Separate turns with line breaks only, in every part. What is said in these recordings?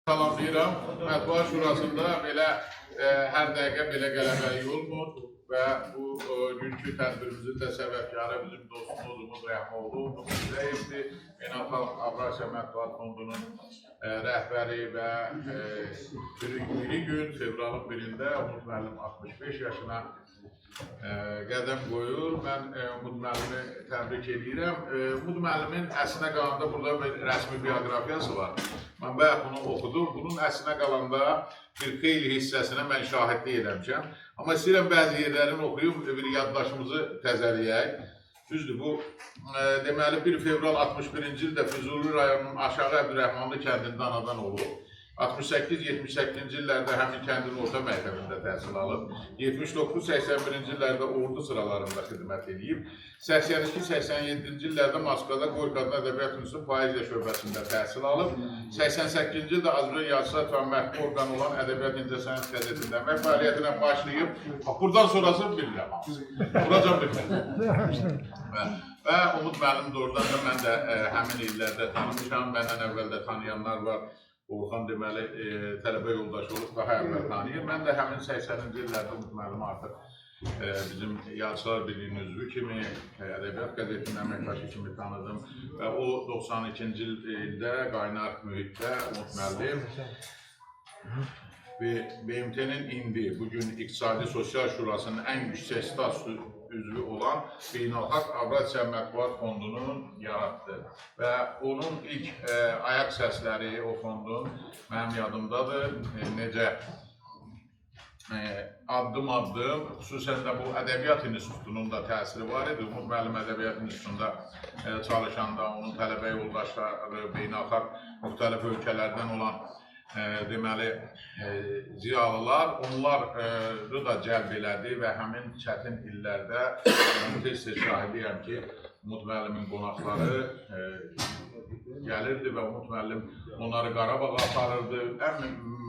Salamlayıram. Mətbuat Şurasında belə hər dəqiqə belə qələbəlik olmur və bu günkü tədbirimizin də səbəbkarı bizim dostumuz Umud Rəhmoğlu Sizəyevdir. Beynəlxalq Avrasiya Mətbuat Fondunun rəhbəri və biri gün fevralın 1-də Umud müəllim 65 yaşına qədəm qoyur. Mən Umud müəllimi təbrik edirəm. Umud müəllimin əslinə qalanda burada bir rəsmi bioqrafiyası var. Mən bayaq bunu oxudum. Bunun əslinə qalanda bir xeyli hissəsinə mən şahidlik edəmişəm. Amma istəyirəm bəzi yerlərini oxuyub bir yaddaşımızı təzələyək. Düzdür, bu deməli 1 fevral 61-ci ildə Füzuli rayonunun Aşağı Əbdürrəhmanlı kəndində anadan olub. 68-78-ci illərdə həmin kəndin orta məktəbində təhsil alıb. 79-81-ci illərdə ordu sıralarında xidmət edib. 82-87-ci illərdə Moskvada Qoy-Qadın Ədəbiyyat Üniversitesi Poeziya şöbəsində təhsil alıb. 88-ci ildə Azərbaycan Yazıçılar və mətbu orqanı olan Ədəbiyyat İncəsənət qəzetində əmək fəaliyyətinə başlayıb. Buradan sonrası bilmirəm. Buracan bilmirəm. Və Umud müəllim doğrudan da mən də həmin illərdə tanımışam. Məndən əvvəl də tanıyanlar var. Orxan deməli tələbə yoldaşı olub, daha əvvəl tanıyır. Mən də həmin 80-ci illərdə Umud müəllimi artıq bizim Yazıçılar Birliyinin üzvü kimi, Ədəbiyyat qəzetinin əməkdaşı kimi tanıdım. Və o 92-ci ildə qaynar mühitdə Umud müəllim BMT-nin indi bugün İqtisadi Sosial Şurasının ən yüksək statuslu üzvü olan Beynəlxalq Avrasiya Mətbuat Fondunun yaratdı. Və onun ilk ayaq səsləri o fondun mənim yadımdadır. Necə addım-addım, xüsusən də bu Ədəbiyyat İnstitutunun da təsiri var idi. Umud müəllim Ədəbiyyat İnstitutunda çalışanda onun tələbə yoldaşları, beynəlxalq müxtəlif ölkələrdən olan deməli ziyalılar, onları da cəlb elədi və həmin çətin illərdə tez-tez şahidiyəm ki, Umud müəllimin qonaqları gəlirdi və Umud müəllim onları Qarabağa aparırdı. Ən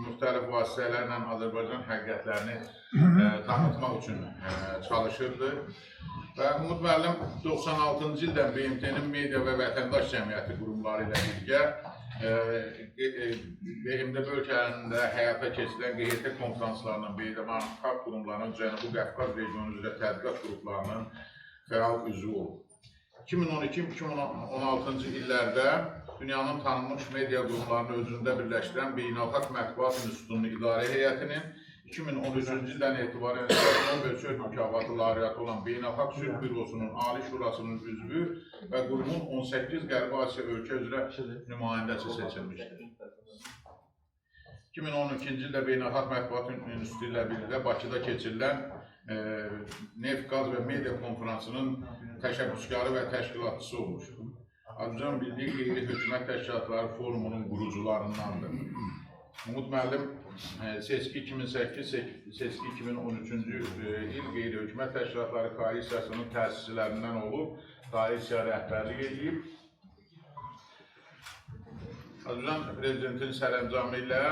müxtəlif vasitələrlə Azərbaycan həqiqətlərini tanıtmaq üçün çalışırdı. Və Umud müəllim 96-cı ildən BMT-nin media və vətəndaş cəmiyyəti qurumları ilə birgə BMT ölkələrində həyata keçirilən QHT konferanslarının, beynəlxalq qurumlarının, Cənubi Qafqaz regionu üzrə tədqiqat qruplarının fəal üzvü olub. 2012-2016-cı illərdə dünyanın tanınmış media qurumlarını özündə birləşdirən Beynəlxalq Mətbuat İnstitutunun idarə heyətinin 2013-cü ildən etibarən Nobel sülh mükafatı laureatı olan Beynəlxalq Sülh Bürosunun Ali Şurasının üzvü və qurumun 18 Qərbi Asiya ölkə üzrə nümayəndəsi seçilmişdir. 2012-ci ildə Beynəlxalq Mətbuat İnstitutu ilə birlikdə Bakıda keçirilən Neft, Qaz və Media Konferansının təşəbbüskarı və təşkilatçısı olmuşdur. Azərbaycan Birliyi Qeyri-Hökumət Təşkilatları Forumunun qurucularındandır. Umud müəllim Seçki 2008, Seçki 2013-cü il Qeyri-Hökumət Təşkilatları Koalisiyasının təsisçilərindən olub, koalisiya rəhbərlik edib. Azərbaycan Prezidentinin sərəncamı ilə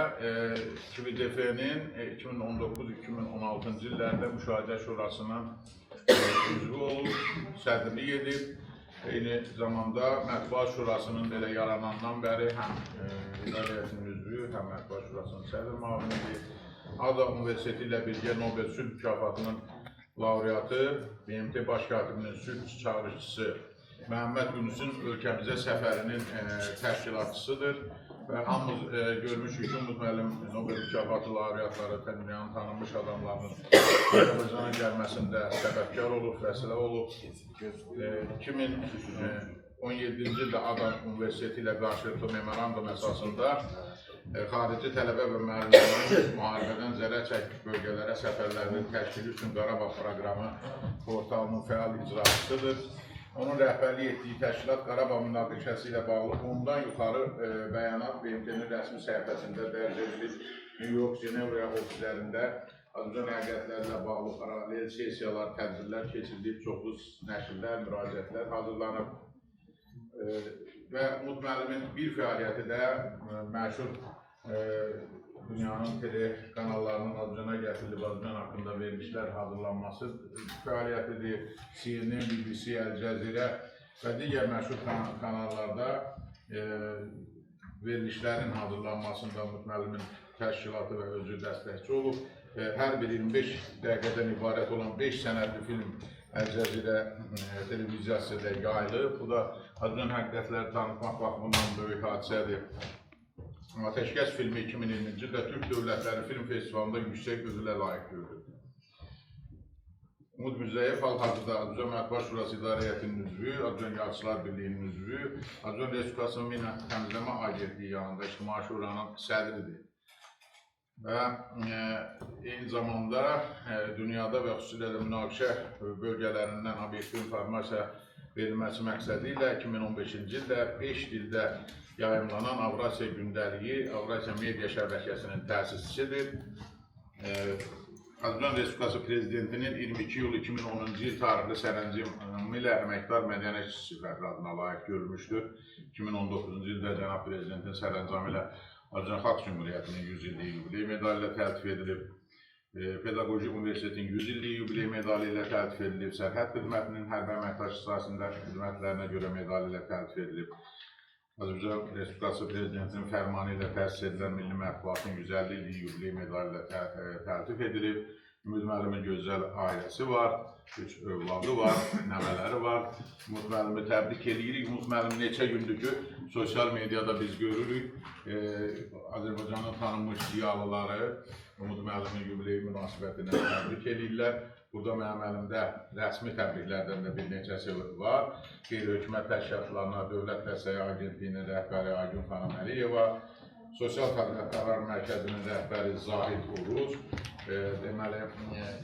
QVDF-nin 2019-2016-cı illərdə Müşahidə Şurasının üzvü olub, sədrlik edib. Eyni zamanda Mətbuat Şurasının belə yaranandan bəri həm idarənin üzvü, həm Mətbuat Şurasının sədr müavinidir. Ağdağ Universiteti ilə birgə Nobel sülh mükafatının laureatı, BMT Baş katibinin sülh çağırışçısı Məhəmməd Yunus'un ölkəmizə səfərinin təşkilatçısıdır. Və hamımız görmüşük ki, Umud müəllim Nobel mükafatı laureatları, dünyanın tanınmış adamlarının Azərbaycana gəlməsində səbəbkar olub, vəsilə olub. 2017-ci ildə Ağdağ Universiteti ilə qarşılıqlı memorandum əsasında xarici tələbə və müəllimlərin müharibədən zərər çəkmiş bölgələrə səfərlərinin təşkili üçün Qarabağ proqramı portalının fəal icraçısıdır. Onun rəhbərlik etdiyi təşkilat Qarabağ münaqişəsi ilə bağlı ondan yuxarı bəyanat BMT-nin rəsmi səhifəsində dərc edilir. New York, Cenevra ofislərində Azərbaycan həqiqətlərlə bağlı paralel sessiyalar, tədbirlər keçirilib, çoxlu nəşrlər, müraciətlər hazırlanıb. Və Umud müəllimin bir fəaliyyəti də məşhur dünyanın telekanallarının Azərbaycana gətirilib, Azərbaycan haqqında verilişlər hazırlanması fəaliyyətidir. CNN, BBC, Əl Cəzirə və digər məşhur kanallarda verilişlərin hazırlanmasında Umud müəllimin təşkilatı və özü dəstəkçi olub. Hər bir 25 dəqiqədən ibarət olan 5 sənədli film Əl Cəzirə televiziyasında yayılıb. Bu da Azərbaycan həqiqətləri tanıtmaq baxımından böyük hadisədir. Ateşkəs filmi 2020-ci ildə Türk Dövlətləri Film Festivalında yüksək ödülə layiq görüldü. Umud Mirzəyev hal-hazırda Azərbaycan Mətbuat Şurası İdarə Heyətinin üzvü, Azərbaycan Yazıçılar Birliyinin üzvü, Azərbaycan Respublikasının Mina Təmizləmə Agentliyi yanında İctimai Şuranın sədridir. Və eyni zamanda dünyada və xüsusilə də münaqişə bölgələrindən obyektiv informasiya verilməsi məqsədi ilə 2015-ci ildə 5 dildə yayımlanan Avrasiya Gündəliyi, Avrasiya Media Şəbəkəsinin təsisçisidir. Azərbaycan Respublikası Prezidentinin 22 iyul 2010-cu il tarixli sərəncamı ilə əməkdar mədəniyyət işçisi fəxri adına layiq görülmüşdür. 2019-cu ildə Cənab Prezidentin sərəncamı ilə Azərbaycan Xalq Cümhuriyyətinin 100 illik yubiley medalı ilə təltif edilib. Pedaqoji Universitetin 100 illik yubiley medalı ilə təltif edilib. Sərhəd xidmətinin hərbi əməkdaşı sahəsində xidmətlərinə görə medalı ilə təltif edilib. Azərbaycan Respublikası Prezidentinin fərmanı ilə təsis edilən Milli Mətbuatın 150 illik yubiley medalı ilə təltif edilib. Umud müəllimin gözəl ailəsi var, 3 övladı var, nəvələri var. Umud müəllimi təbrik edirik. Umud müəllim neçə gündür ki, sosial mediada biz görürük. Azərbaycanın tanınmış ziyalıları Umud müəllimin yubileyi münasibətinə təbrik edirlər. Burada mənim əlimdə rəsmi təbriklərdən də bir neçəsi var. Qeyri-hökumət təşkilatlarına, Dövlət Dəstəyi Agentliyinin rəhbəri Aygün xanım Əliyeva, Sosial Tədqiqatlar Mərkəzinin rəhbəri Zahid Uruz, deməli,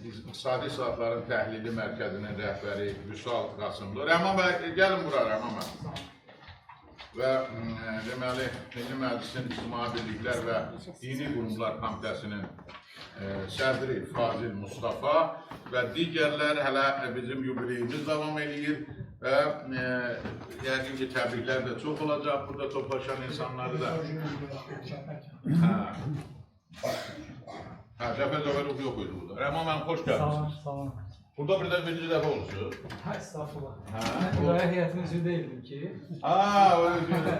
İqtisadi Saatların Təhlili Mərkəzinin rəhbəri Vüsal Qasımlı. Rəhman bəy, gəlin bura Rəhman bəy. Və deməli, Milli Məclisin İctimai Birliklər və Dini Qurumlar Komitəsinin sədri Fazil Mustafa və digərlər hələ bizim yubileyimiz davam edir və yəqin ki, təbriklər də çox olacaq. Burada toplaşan insanları da... Cəfər Cəfərov yox idi burada. Rəhman mənim, xoş gəlmişsiniz.
Sağ olun.
Burada bir də birinci dəfə olursunuz.
Estağfurullah. İdarə heyətinin üzvü deyildim ki.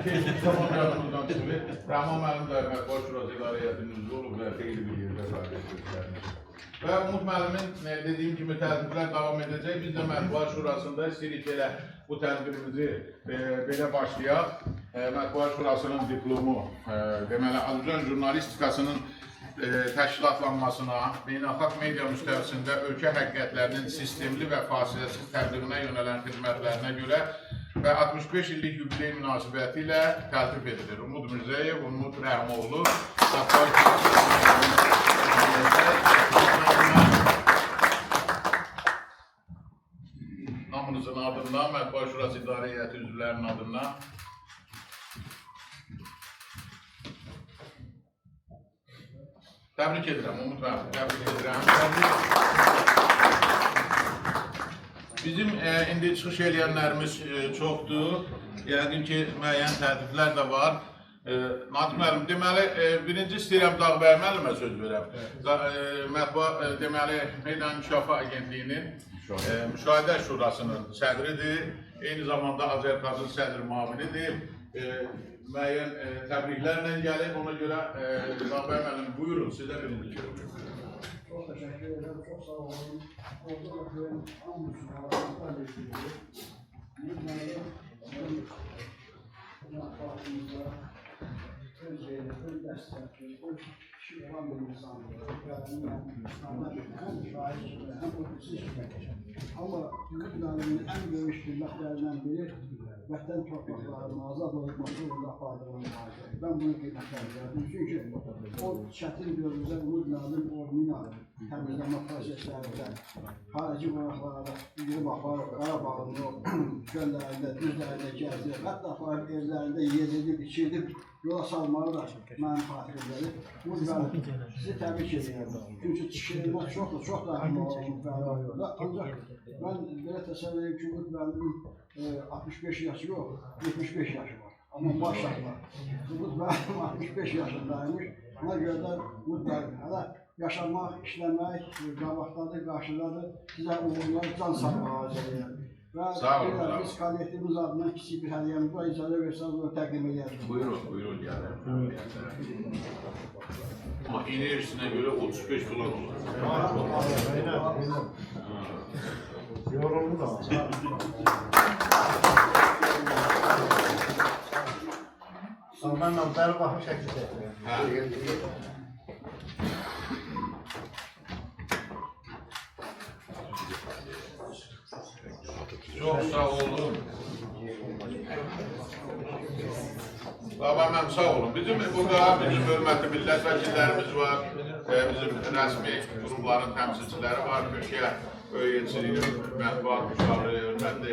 Keyifli tamam yardımcıdan çıxır. Rəhman müəllim də Mətbuat Şurası İdarə Heyətinin üzvü olub və xeyli bir yerdə fəaliyyət göstərmiş. Və Umud müəllimin dediyim kimi tədbirlər davam edəcək. Biz də Mətbuat Şurasında istəyirik belə bu tədbirimizi belə başlayaq. Mətbuat Şurasının diplomu, deməli Azərbaycan jurnalistikasının təşkilatlanmasına, beynəlxalq media müstəvisində ölkə həqiqətlərinin sistemli və fasiləsiz təbliğinə yönələn xidmətlərinə görə və 65 illik yubiley münasibəti ilə təltif edilir. Umud Mirzəyev, Umud Rəhmoğlu, namınızın adından, Mətbuat Şurası İdarə Heyəti üzvlərinin adından təbrik edirəm, Umud müəllim, təbrik edirəm. Bizim indi çıxış eləyənlərimiz çoxdur. Yəqin ki, müəyyən tədbirlər də var. Natiq müəllim, deməli, birinci istəyirəm Dağbəy müəllimə söz verəm. Mətbuat, deməli, Meydan İnkişafı Agentliyinin Müşahidə Şurasının sədridir. Eyni zamanda Azərqazın sədr müavinidir. Müəyyən təbriklərlə gəlir, ona görə Dağbəy müəllim, buyurun, sizə birinci görürüm.
Çok teşekkür ederim, çok sağ olun. Orada bakıyorum, Allah'a emanet Ama Ümit Müəllimin en böyük xidmətlərindən biri vətən torpaqlarının azad olunması uğrunda apardığı mübarizədir. Ben bunu qiymətləndirirəm. Çünki o çətin dövrdə Ümit Müəllim o mina təmizləmə proseslərində xarici qonaqlara girib aparıb Qarabağın o göllərində, düzlərində gəzdirib, hətta aparıb evlərində yedilib, içirdib, yola salmağı da mənim xatirimdədir. Ümit Müəllim, sizi təbrik edirəm. Çünki çıxışlarımız çoxdur, çox da əhəmiyyətli. Ancaq mən belə təsəvvür edirəm ki, Ümit Müəllimin 65 yaşı yox, 75 yaşı var. Amma maşallah, Ümit Müəllim 65 yaşındaymış. Ona görə də Ümit Müəllim hələ yaşamaq, işləmək, qabaqdadır, qarşıdadır. Sizə uğurlar, can sağlığı arzu edirəm. Və
Sağ olun, sağ olun.
biz kollektivimiz adına kiçik bir hədiyəmiz var. İcazə versəniz onu təqdim edərik.
Buyurun yani. Ama enerjisine göre 35 falan olur.
Yoruldu da. Ondan beri bakmış şekilde.
Çok sağ olun. Babam sağ olun. Bizim burada bizim hörmətli millət vəkillərimiz var, bizim rəsmi qurumların təmsilçiləri var, Türkiyə Böyüyəçiliyin mətbuat müşaviri, hörmətli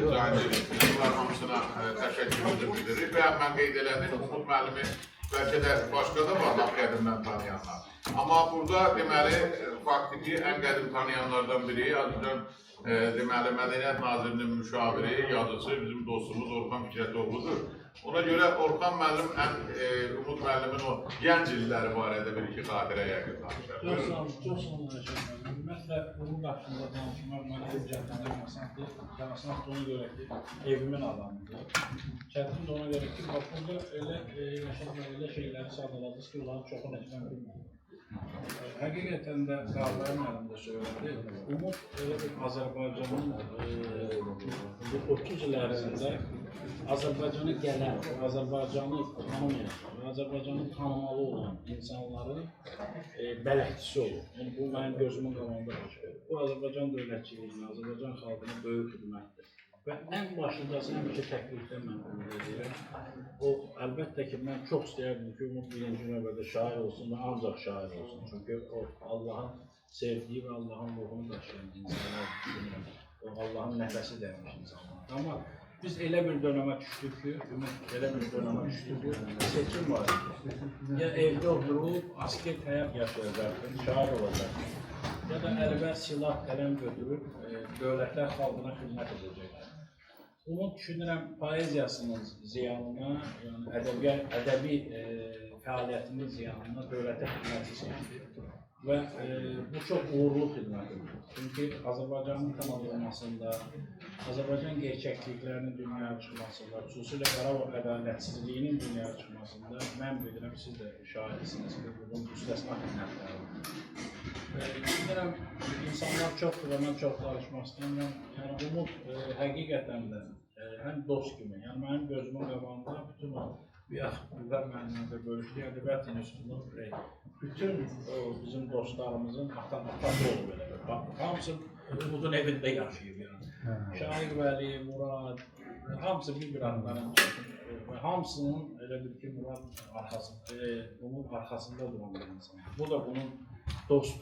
Cahangir var, hamısına təşəkkürümüzü bildiririk və mən qeyd elədim, Umud müəllimi bəlkə də başqa da var, lap qədimdən tanıyanlar. Amma burada deməli, faktiki ən qədim tanıyanlardan biri, azından deməli, Mədəniyyət Nazirinin müşaviri, yadıcı, bizim dostumuz Orxan Fikrətoğludur. Ona görə Orxan müəllim Umud müəllimin o gənc illəri barədə bir iki xatirə yəqin danışar.
Çox sağ olun, çox sağ olun. Ümumiyyətlə, bunun haqqında danışmaq mənə bir cəhətdən asandır. Danışmaq da ona görə ki, evimin adamıdır. Çətin də ona görə ki, bax, burada elə şeyləri sadaladınız ki, onların çoxunu etməm bilmirəm. Həqiqətən də Qarabağ müəllim də söylədi. Umud elə bir Azərbaycanın bu 30 il ərzində Azərbaycana gələn, Azərbaycanı tanımayan, Azərbaycanı tanımalı olan insanların bələdçisi olur. Yəni, bu mənim gözümün qabağında baş verir. Bu Azərbaycan dövlətçiliyinin, Azərbaycan xalqının böyük xidmətdir. Və ən başlıcası həmişə təklifdən mən bunu deyirəm. O, əlbəttə ki, mən çox istəyərdim ki, onun birinci növbədə şair olsun və ancaq şair olsun. Çünki o, Allahın sevdiyi və Allahın ruhunu daşıyan insanlar düşünürəm. O, Allahın nəfəsi dəymiş insanlar. Amma biz elə bir dönəmə düşdük ki, elə bir dönəmə düşdük ki, seçim var. Ya evdə oturub, asket həyat yaşayacaqdır, şair olacaqdır. Ya da əlimə silah, qələm götürüb, dövlətlər xalqına xidmət edəcəkdir. Umud düşünürəm, poeziyasının ziyanına, yəni ədəbi fəaliyyətinin ziyanına dövlətə xidməti seçdi. Və bu çox uğurlu xidmətidir. Çünki Azərbaycanın tanınmasında, Azərbaycan gerçəkliklərinin dünyaya çıxmasında, xüsusilə Qarabağ ədalətsizliyinin dünyaya çıxmasında mən bilirəm, siz də şahidsiniz ki, bunun müstəsna xidmətləri var. Bilirəm, insanlar çoxdur və mən çox danışmaq istəyirəm. Yəni, Umud həqiqətən də həm dost kimi, yəni mənim gözümün qabağında bütün o Qüvvət müəllimlə bölüşdüyü ədəbiyyat institutunun bütün bizim dostlarımızın atası olub elə. Hamısı Umudun evində yaşayıb yəni. Şair Vəli, Murad, hamısı bir adların və hamısının elə bir ki, Umud arxasında duran bir insan. Bu da bunun dost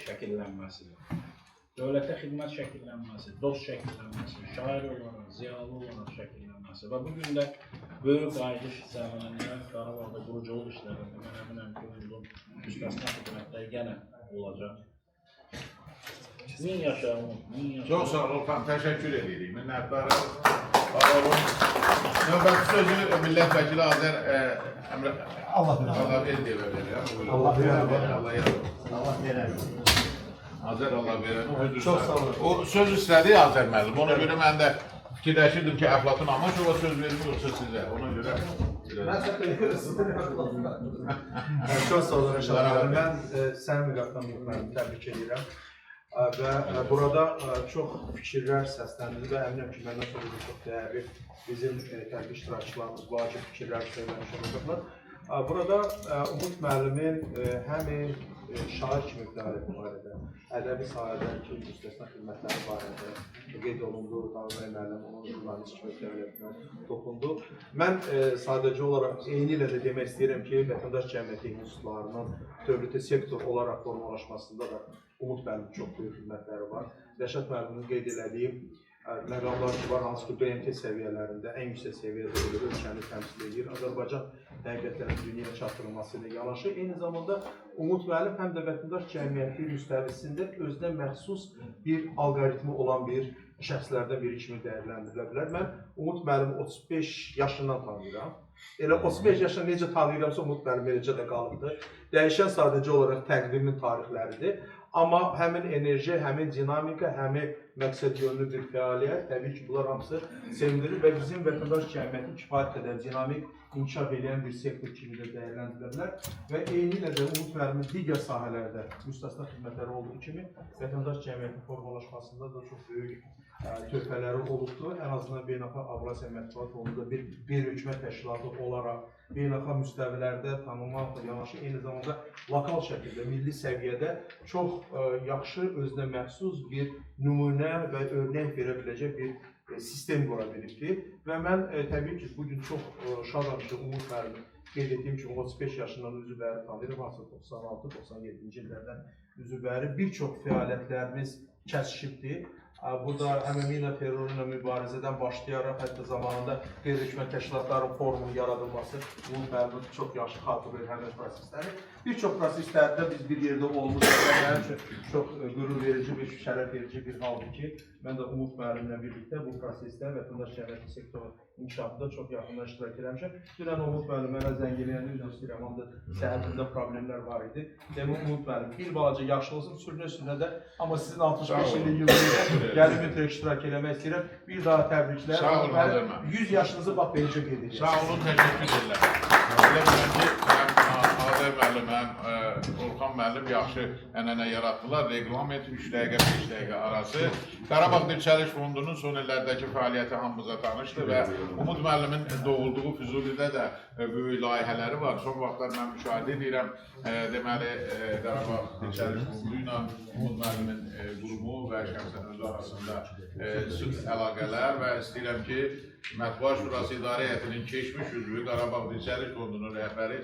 şəkillənməsidir. Dövlətə xidmət şəkillənməsi, dost şəkillənməsi, şair olaraq, ziyalı olaraq şəkillənməsi və bugün də böyük qayıdış zəmanəndə Qarabağda quruculuq işlərində mən əminəm ki, Umudun müstəsna xidmətləri yenə olacaq. Min yaşa Umud, min yaşa.
Çox sağ olun, təşəkkür edirik. Minnətdarım. Sağ olun. Növbəti sözü millət vəkili Azər Əmrə Allah verir.
Allah verir.
Allah verir. Azər Allah verir.
Çox sağ olun.
O söz istədi Azər müəllim. Ona görə mən də fikirləşirdim ki, Əflatun Amaşova söz verir yoxsa sizə. Ona görə.
Çox sağ olun Rəşad. Mən sənin müqəddimən təbrik edirəm. Və burada çox fikirlər səsləndirir və əminəm ki, məndən sonra çox dəyərli bizim tədbir iştirakçılarımız vacib fikirlər söyləmiş olacaqlar. Burada Umud müəllimin həmin şair kimi fəaliyyəti barədə, ədəbi sahədəki müstəsna xidmətləri barədə qeyd olundu, Qarabağ müəllim onun jurnalist kimi fəaliyyətinə toxundu. Mən sadəcə olaraq eyni ilə də demək istəyirəm ki, vətəndaş cəmiyyəti institutlarının dövləti sektor olaraq formalaşmasında da Umud müəllimin çox böyük xidmətləri var. Rəşad müəllimin qeyd elədiyi məqamlar ki var, hansı ki BMT səviyyələrində ən yüksək səviyyədə ölkəni təmsil edir. Azərbaycan həqiqətlərin dünyaya çatdırılması ilə yanaşı, eyni zamanda Umud müəllim həm də vətəndaş cəmiyyəti müstəvisində özünə məxsus bir alqoritmi olan bir şəxslərdən biri kimi dəyərləndirilə bilər. Mən Umud müəllimi 35 yaşından tanıyıram. Elə 35 yaşında necə tanıyıramsa Umud müəllim eləcə də qalıbdır. Dəyişən sadəcə olaraq təqvimin tarixləridir. Amma həmin enerji, həmin dinamika, həmin məqsədyönlü bir fəaliyyət. Təbii ki, bunlar hamısı sevindirir və bizim vətəndaş cəmiyyəti kifayət qədər dinamik inkişaf edən bir sektor kimi də dəyərləndirilə bilər və eyni ilə də Umud müəllimin digər sahələrdə müstəsna xidmətləri olduğu kimi vətəndaş cəmiyyətin formalaşmasında da çox böyük töhfələri olubdur. Ən azından Beynəlxalq Avrasiya Mətbuat Fonunda bir hökumət təşkilatı olaraq beynəlxalq müstəvilərdə tanınmaqla yanaşı, eyni zamanda lokal şəkildə, milli səviyyədə çox yaxşı, özünə məxsus bir nümunə və örnək verə biləcək bir sistem qura bilibdir. Və mən təbii ki, bugün çox şadam ki, Umud müəllimi qeyd etdiyim kimi 35 yaşından üzü bəri tanıyırım, hansı 96-97-ci illərdən üzü bəri bir çox fəaliyyətlərimiz kəsişibdir. Burada həm mina terroruyla mübarizədən başlayaraq, hətta zamanında qeyri-hökumət təşkilatların forumunun yaradılması, Umud müəllim çox yaxşı xatırlayır həmin prosesləri. Bir çox proseslərdə biz bir yerdə olmuşuq və mənim üçün çox qürur verici bir, şərəf verici bir haldır ki, mən də Umud müəllimlə birlikdə bu prosesdə vətəndaş cəmiyyəti sektoru inkişafında çox yaxından iştirak eləmişəm. Dünən Umud müəllim mənə zəng eləyəndə üzr istəyirəm, onda səhhətində problemlər var idi. Demək Umud müəllim, bir balaca yaşlısın, sürünə də, amma sizin 65 illik yılında gəlib mütləq iştirak eləmək istəyirəm. Bir daha təbriklər.
Sağ olun, Azər müəllim.
100 yaşınızı bax beləcə qeyd edirəm.
Sağ olun, təşəkkür edirəm. Elə biləm ki, Azər müəllim, Orxan müəllim yaxşı ənənə yaratdılar. Reglament 3 dəqiqə, 5 dəqiqə arası. Qarabağ Dirçəliş Fondunun son illərdəki fəaliyyəti hamımıza tanışdır və Umud müəllimin doğulduğu Füzulidə də böyük layihələri var. Son vaxtlar mən müşahidə edirəm. Deməli, Qarabağ Dirçəliş Fondu ilə Umud müəllimin qurumu və şəxsən özü arasında sıx əlaqələr və istəyirəm ki, Mətbuat Şurası İdarə Heyətinin keçmiş üzvü Qarabağ Dirçəliş Fondunun rəhbəri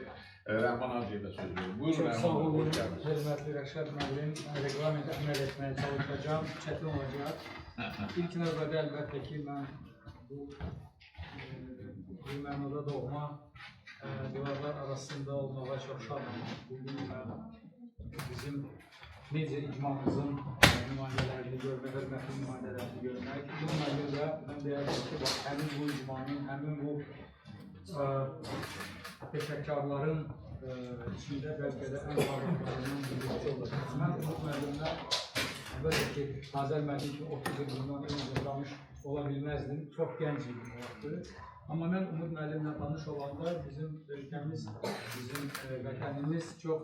Rəhman Hacıya da söz verim. Buyurun Rəhman.
Sağ olun, hörmətli Rəşad müəllim. Reqlamentə əməl etməyə çalışacağım, çətin olacaq. İlk növbədə əlbəttə ki, mən bu mənada doğma divarlar arasında olmağa çox şadam. Bugün bizim media icmamızın nümayəndələrini görmək, hörmətli nümayəndələrini görmək. Bu nümayəndə mən deyərdim ki, həmin bu icmanın, həmin bu peşəkarların içində bəlkə də ən varlıqlarından birisi olacaq. Mən Umud müəllimlə əlbəttə ki, Azər müəllim ki, 30 il bundan öncə tanış ola bilməzdim. Çox gənc idim o vaxtı. Amma mən Umud müəllimlə tanış olanda bizim ölkəmiz, bizim vətənimiz çox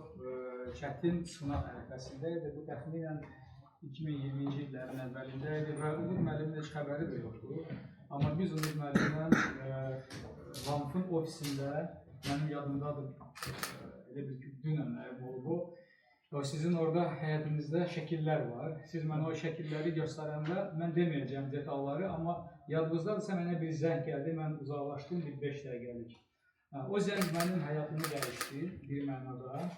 çətin sınaq ərəfəsində idi. Bu təxminən 2020-ci illərin əvvəlində idi və Umud müəllimin heç xəbəri də yoxdur. Amma biz Umud müəllimlə Vanfın ofisində, mənim yadımdadır, elə bir ki, dünənlərim oldu. Sizin orada həyətinizdə şəkillər var. Siz mənə o şəkilləri göstərəndə, mən deməyəcəm detalları, amma yadınızdadırsa mənə bir zəng gəldi, mən uzaqlaşdım bir 5 dəqiqəlik. O zəng mənim həyatımı dəyişdi bir mənada.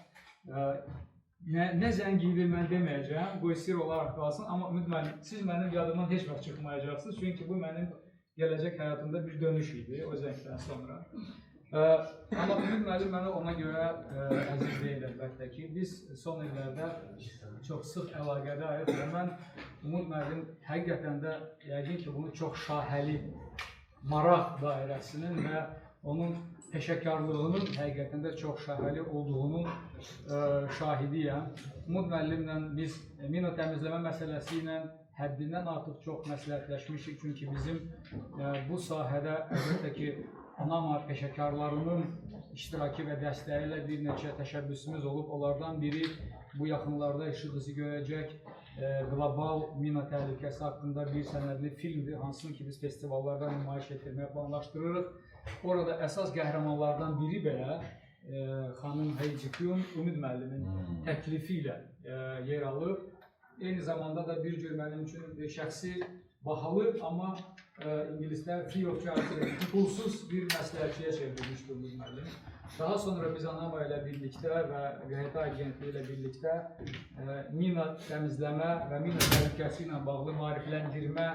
Nə zəng idi mən deməyəcəm, qoy sir olaraq qalsın, amma Umud müəllim, siz mənim yadımdan heç vaxt çıxmayacaqsınız, çünki bu mənim gələcək həyatımda bir dönüş idi o zəngdən sonra. Amma Umud müəllim mənə ona görə əziz deyil əlbəttə ki, biz son illərdə çox sıx əlaqədəyik və mən Umud müəllim həqiqətən də yəqin ki, bunu çox şahəli maraq dairəsinin və onun peşəkarlığının həqiqətən də çox şahəli olduğunun şahidiyəm. Umud müəllimlə biz mina təmizləmə məsələsi ilə həddindən artıq çox məsləhətləşmişik, çünki bizim bu sahədə əlbəttə ki, ANAMA peşəkarlarının iştirakı və dəstəyi ilə bir neçə təşəbbüsümüz olub. Onlardan biri bu yaxınlarda işıqızı görəcək qlobal mina təhlükəsi haqqında bir sənədli filmdir, hansını ki biz festivallarda nümayiş etdirməyə planlaşdırırıq. Orada əsas qəhrəmanlardan biri belə xanım Heycikun Umud müəllimin təklifi ilə yer alıb. Eyni zamanda da bir cür mənim üçün şəxsi bahalı, amma İngilislər free of charge, pulsuz bir məsləhətçiyə çevrilmişdir Umud müəllim. Daha sonra biz ANAMA ilə birlikdə və QHT agentliyi ilə birlikdə mina təmizləmə və mina təhlükəsi ilə bağlı maarifləndirmə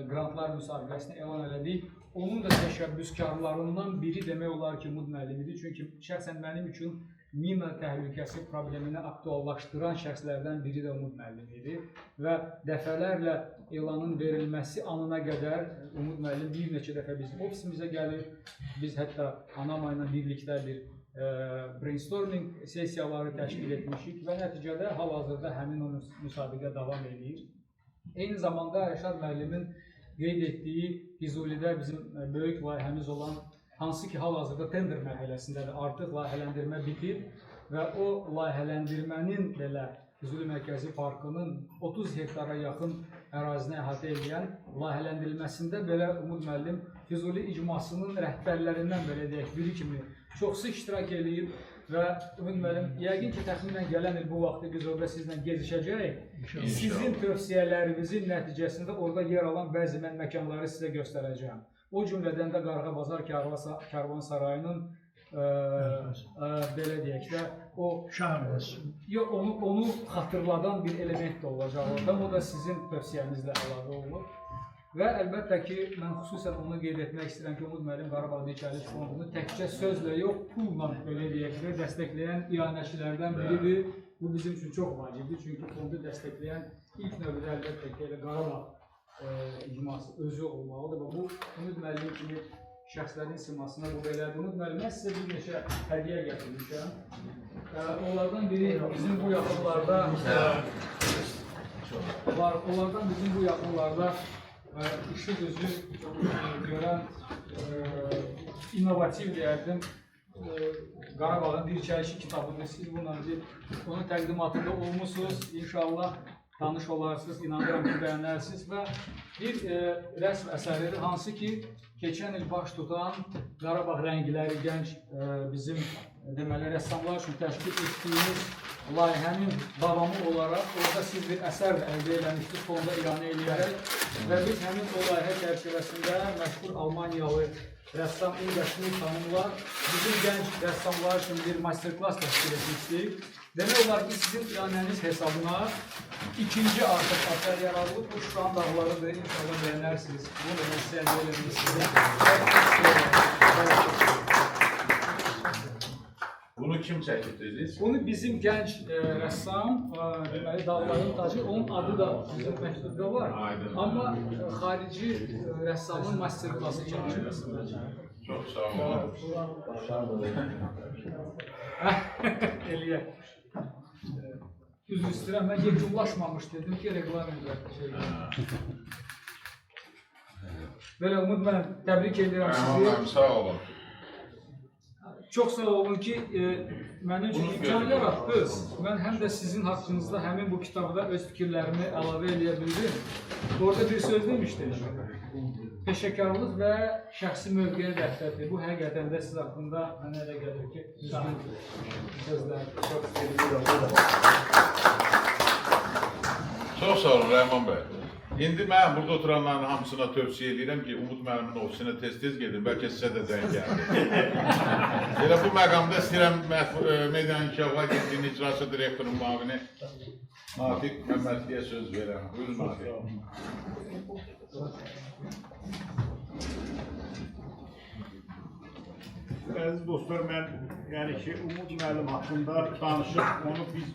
qrantlar müsabiqəsini elan elədik. Onun da təşəbbüskarlarından biri demək olar ki, Umud müəllim idi. Çünki şəxsən mənim üçün mina təhlükəsi problemini aktuallaşdıran şəxslərdən biri də Umud müəllim idi. Və dəfələrlə elanın verilməsi anına qədər Umud müəllim bir neçə dəfə bizim ofisimizə gəlir. Biz hətta ANAMA ilə birlikdə bir brainstorming sessiyaları təşkil etmişik və nəticədə hal-hazırda həmin o müsabiqə davam edir. Eyni zamanda Rəşad müəllimin qeyd etdiyi Füzulidə bizim böyük layihəmiz olan, hansı ki hal-hazırda tender mərhələsindədir, artıq layihələndirmə bitib və o layihələndirmənin belə Füzuli Mərkəzi Parkının 30 hektara yaxın ərazinə əhatə edən layihələndirilməsində belə Umud müəllim Füzuli icmasının rəhbərlərindən belə deyək, biri kimi çoxsu iştirak edib və Umud müəllim, yəqin ki, təxminən gələn il bu vaxtı biz orada sizlə gezişəcəyik. Sizin tövsiyələrinizin nəticəsində orada yer alan bəzi mən məkanları sizə göstərəcəyim. O cümlədən də Qarğa Bazar Karvansarayının belə deyək də, onu xatırladan bir element də olacaq orada. O da sizin tövsiyənizlə əlaqə olur. Və əlbəttə ki, mən xüsusən onu qeyd etmək istəyirəm ki, Umud müəllim Qarabağ Dirçəliş Fondunu təkcə sözlə yox, pulla belə deyək də dəstəkləyən iyanəçilərdən biridir. Bu bizim üçün çox vacibdir, çünki fondu dəstəkləyən ilk növbədə əlbəttə ki, elə Qarabağ icması özü olmalıdır və bu Umud müəllim kimi şəxslərin simasına bu belədir. Umud müəllim, mən sizə bir neçə hədiyyə gətirmişəm. Onlardan biri bizim bu yaxınlarda işi gözü görən innovativ deyərdim Qarabağın Dirçəlişi kitabını siz bununla onun təqdimatında olmuşsunuz. İnşallah tanış olarsınız, inanıram ki, bəyənərsiniz və bir rəsm əsəridir, hansı ki, keçən il baş tutan Qarabağ rəngləri gənc bizim deməli rəssamlar üçün təşkil etdiyimiz layihənin davamı olaraq orada siz bir əsər əldə eləmişdik, fonda ilanə eləyərək və biz həmin o layihə çərçivəsində məşhur Almaniyalı rəssam Inga Schmidt xanımlar bizim gənc rəssamlar üçün bir master-class təşkil etmişdik. Demək olar ki, sizin ilanəniz hesabına ikinci artıq əsər yaradılıb, bu Şuşanın dağlarıdır, inşallah bəyənərsiniz. Bunu da mən sizə əldə eləmişsiniz.
Bunu kim çəkib dediniz?
Bunu bizim gənc rəssam, deməli Dağların Tacı, onun adı da bizim məktubda var. Amma xarici rəssamın master-classı çəkilməsində.
Çox sağ olun.
Eləyək. Üzr istəyirəm, mən yekunlaşmamış dedim ki, reqlamentlə şey. Belə Umud, mən təbrik edirəm sizi.
Sağ olun.
Çox sağ olun ki, mənim üçün imkan yaratdınız. Mən həm də sizin haqqınızda həmin bu kitabda öz fikirlərimi əlavə eləyə bildim. Orada bir söz demişdim. Peşəkarlıq və şəxsi mövqeyə dəftərdir. Bu həqiqətən də siz haqqında mənə elə gəlir ki, düzgün sözlər. Çox istəyirəm.
Çox sağ olun Rəhman bəy. İndi mən burada oturanların hamısına tövsiyə edirəm ki, Umud müəllimin ofisinə tez-tez gedin, bəlkə sizə də zəng gəldi. Elə bu məqamda istəyirəm Meydan İnkişaf Agentliğinin İcrası Direktorunun müavini Nafiq Məmmədliyə söz verəm. Buyurun Nafiq.
Əziz dostlar, mən Umud müəllim haqqında danışıb, onu biz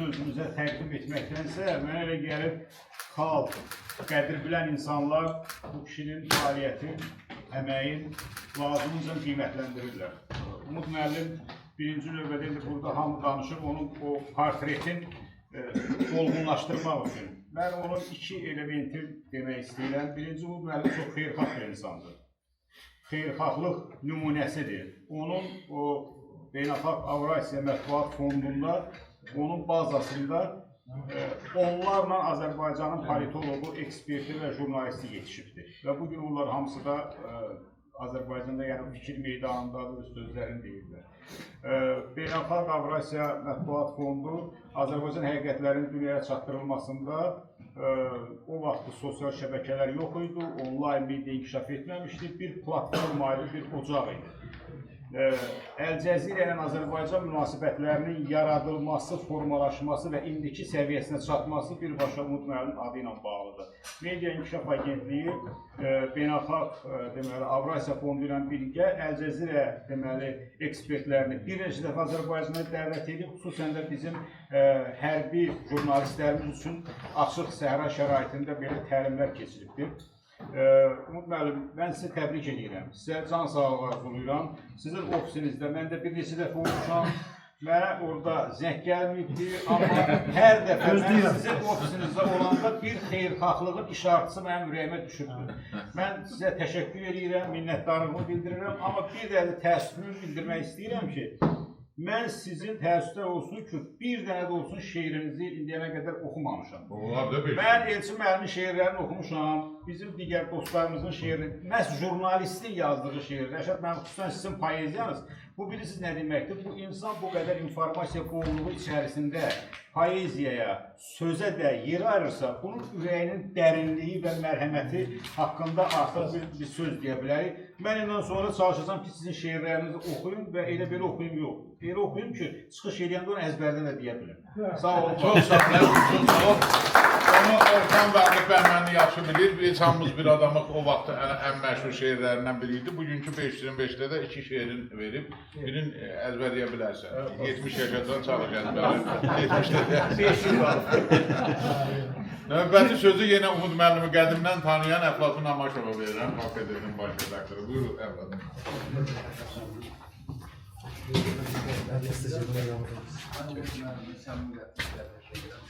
özümüzə təqdim etməkdənsə, mənə elə gəlir, xalq, qədir bilən insanlar bu kişinin fəaliyyətin, əməyin lazımınca qiymətləndirirlər. Umud müəllim birinci növbədə indi burada hamı danışır, onun o portretin dolğunlaşdırmaq üçün. Mən onun iki elementi demək istəyirəm. Birinci, Umud müəllim çox xeyirxah bir insandır. Xeyirxahlıq nümunəsidir. Onun o Beynəlxalq Avrasiya Mətbuat Fondunda, onun bazasında onlarla Azərbaycanın politologu, eksperti və jurnalisti yetişibdir. Və bugün onlar hamısı da Azərbaycanda fikir meydanındadır, sözlərini deyirlər. Beynəlxalq Avrasiya Mətbuat Fondu Azərbaycan həqiqətlərinin dünyaya çatdırılmasında o vaxtı sosial şəbəkələr yox idi, onlayn media inkişaf etməmişdi, bir platforma idi, bir ocaq idi. Əl-Cəzirə ilə Azərbaycan münasibətlərinin yaradılması, formalaşması və indiki səviyyəsinə çatması birbaşa Umud müəllimin adı ilə bağlıdır. Media İnkişaf Agentliyi Beynəlxalq Avrasiya Fondu ilə birgə Əl-Cəzirə ekspertlərini bir neçə dəfə Azərbaycana dəvət edib, xüsusən də bizim hərbi jurnalistlərimiz üçün açıq səhra şəraitində belə təlimlər keçiribdir. Umud müəllim, mən sizi təbrik edirəm. Sizə can sağlığı arzulayıram. Sizin ofisinizdə mən də bir neçə dəfə olmuşam. Mənə orada zəng gəlməyibdi, amma hər dəfə mən sizin ofisinizdə olanda bir xeyirxahlığın işartısı mənim ürəyimə düşürdü. Mən sizə təşəkkür edirəm, minnətdarlığımı bildirirəm, amma bir də təəssüfümü bildirmək istəyirəm ki, mən sizin təəssüflər olsun ki, bir dənə də olsun şeirinizi indiyənə qədər oxumamışam. Mən Elçin müəllimin şeirlərini oxumuşam, bizim digər dostlarımızın şeirləri, məhz jurnalistin yazdığı şeir, Rəşad mənim xüsusən sizin poeziyanız, bu bilirsiniz nə deməkdir? Bu insan bu qədər informasiya bolluğu içərisində poeziyaya, sözə də yer ayırırsa, bunun ürəyinin dərinliyi və mərhəməti haqqında artıq bir söz deyə bilərik. Mən ondan sonra çalışacağım ki, sizin şeirlərinizi oxuyum və elə belə oxuyum yox. Elə oxuyum ki, çıxış edəndə onu əzbərdən də deyə bilim. Sağ olun.
Çox sağ olun. Onu Orxan Vəqif Bəhməni yaxşı bilir. Biz hamımız bir adamıq. O vaxt ən məşhur şeirlərindən biri idi. Bugünkü 525-də də 2 şeirin verib. Birini əzbərləyə bilərsən. 70 yaşadan çalış əzbərlə. 70-də də 500 var. Növbəti sözü yenə Umud müəllimi qədimdən tanıyan Əflatun Amaşova verirəm. KPD-nin baş redaktoru. Buyurun Əflatun.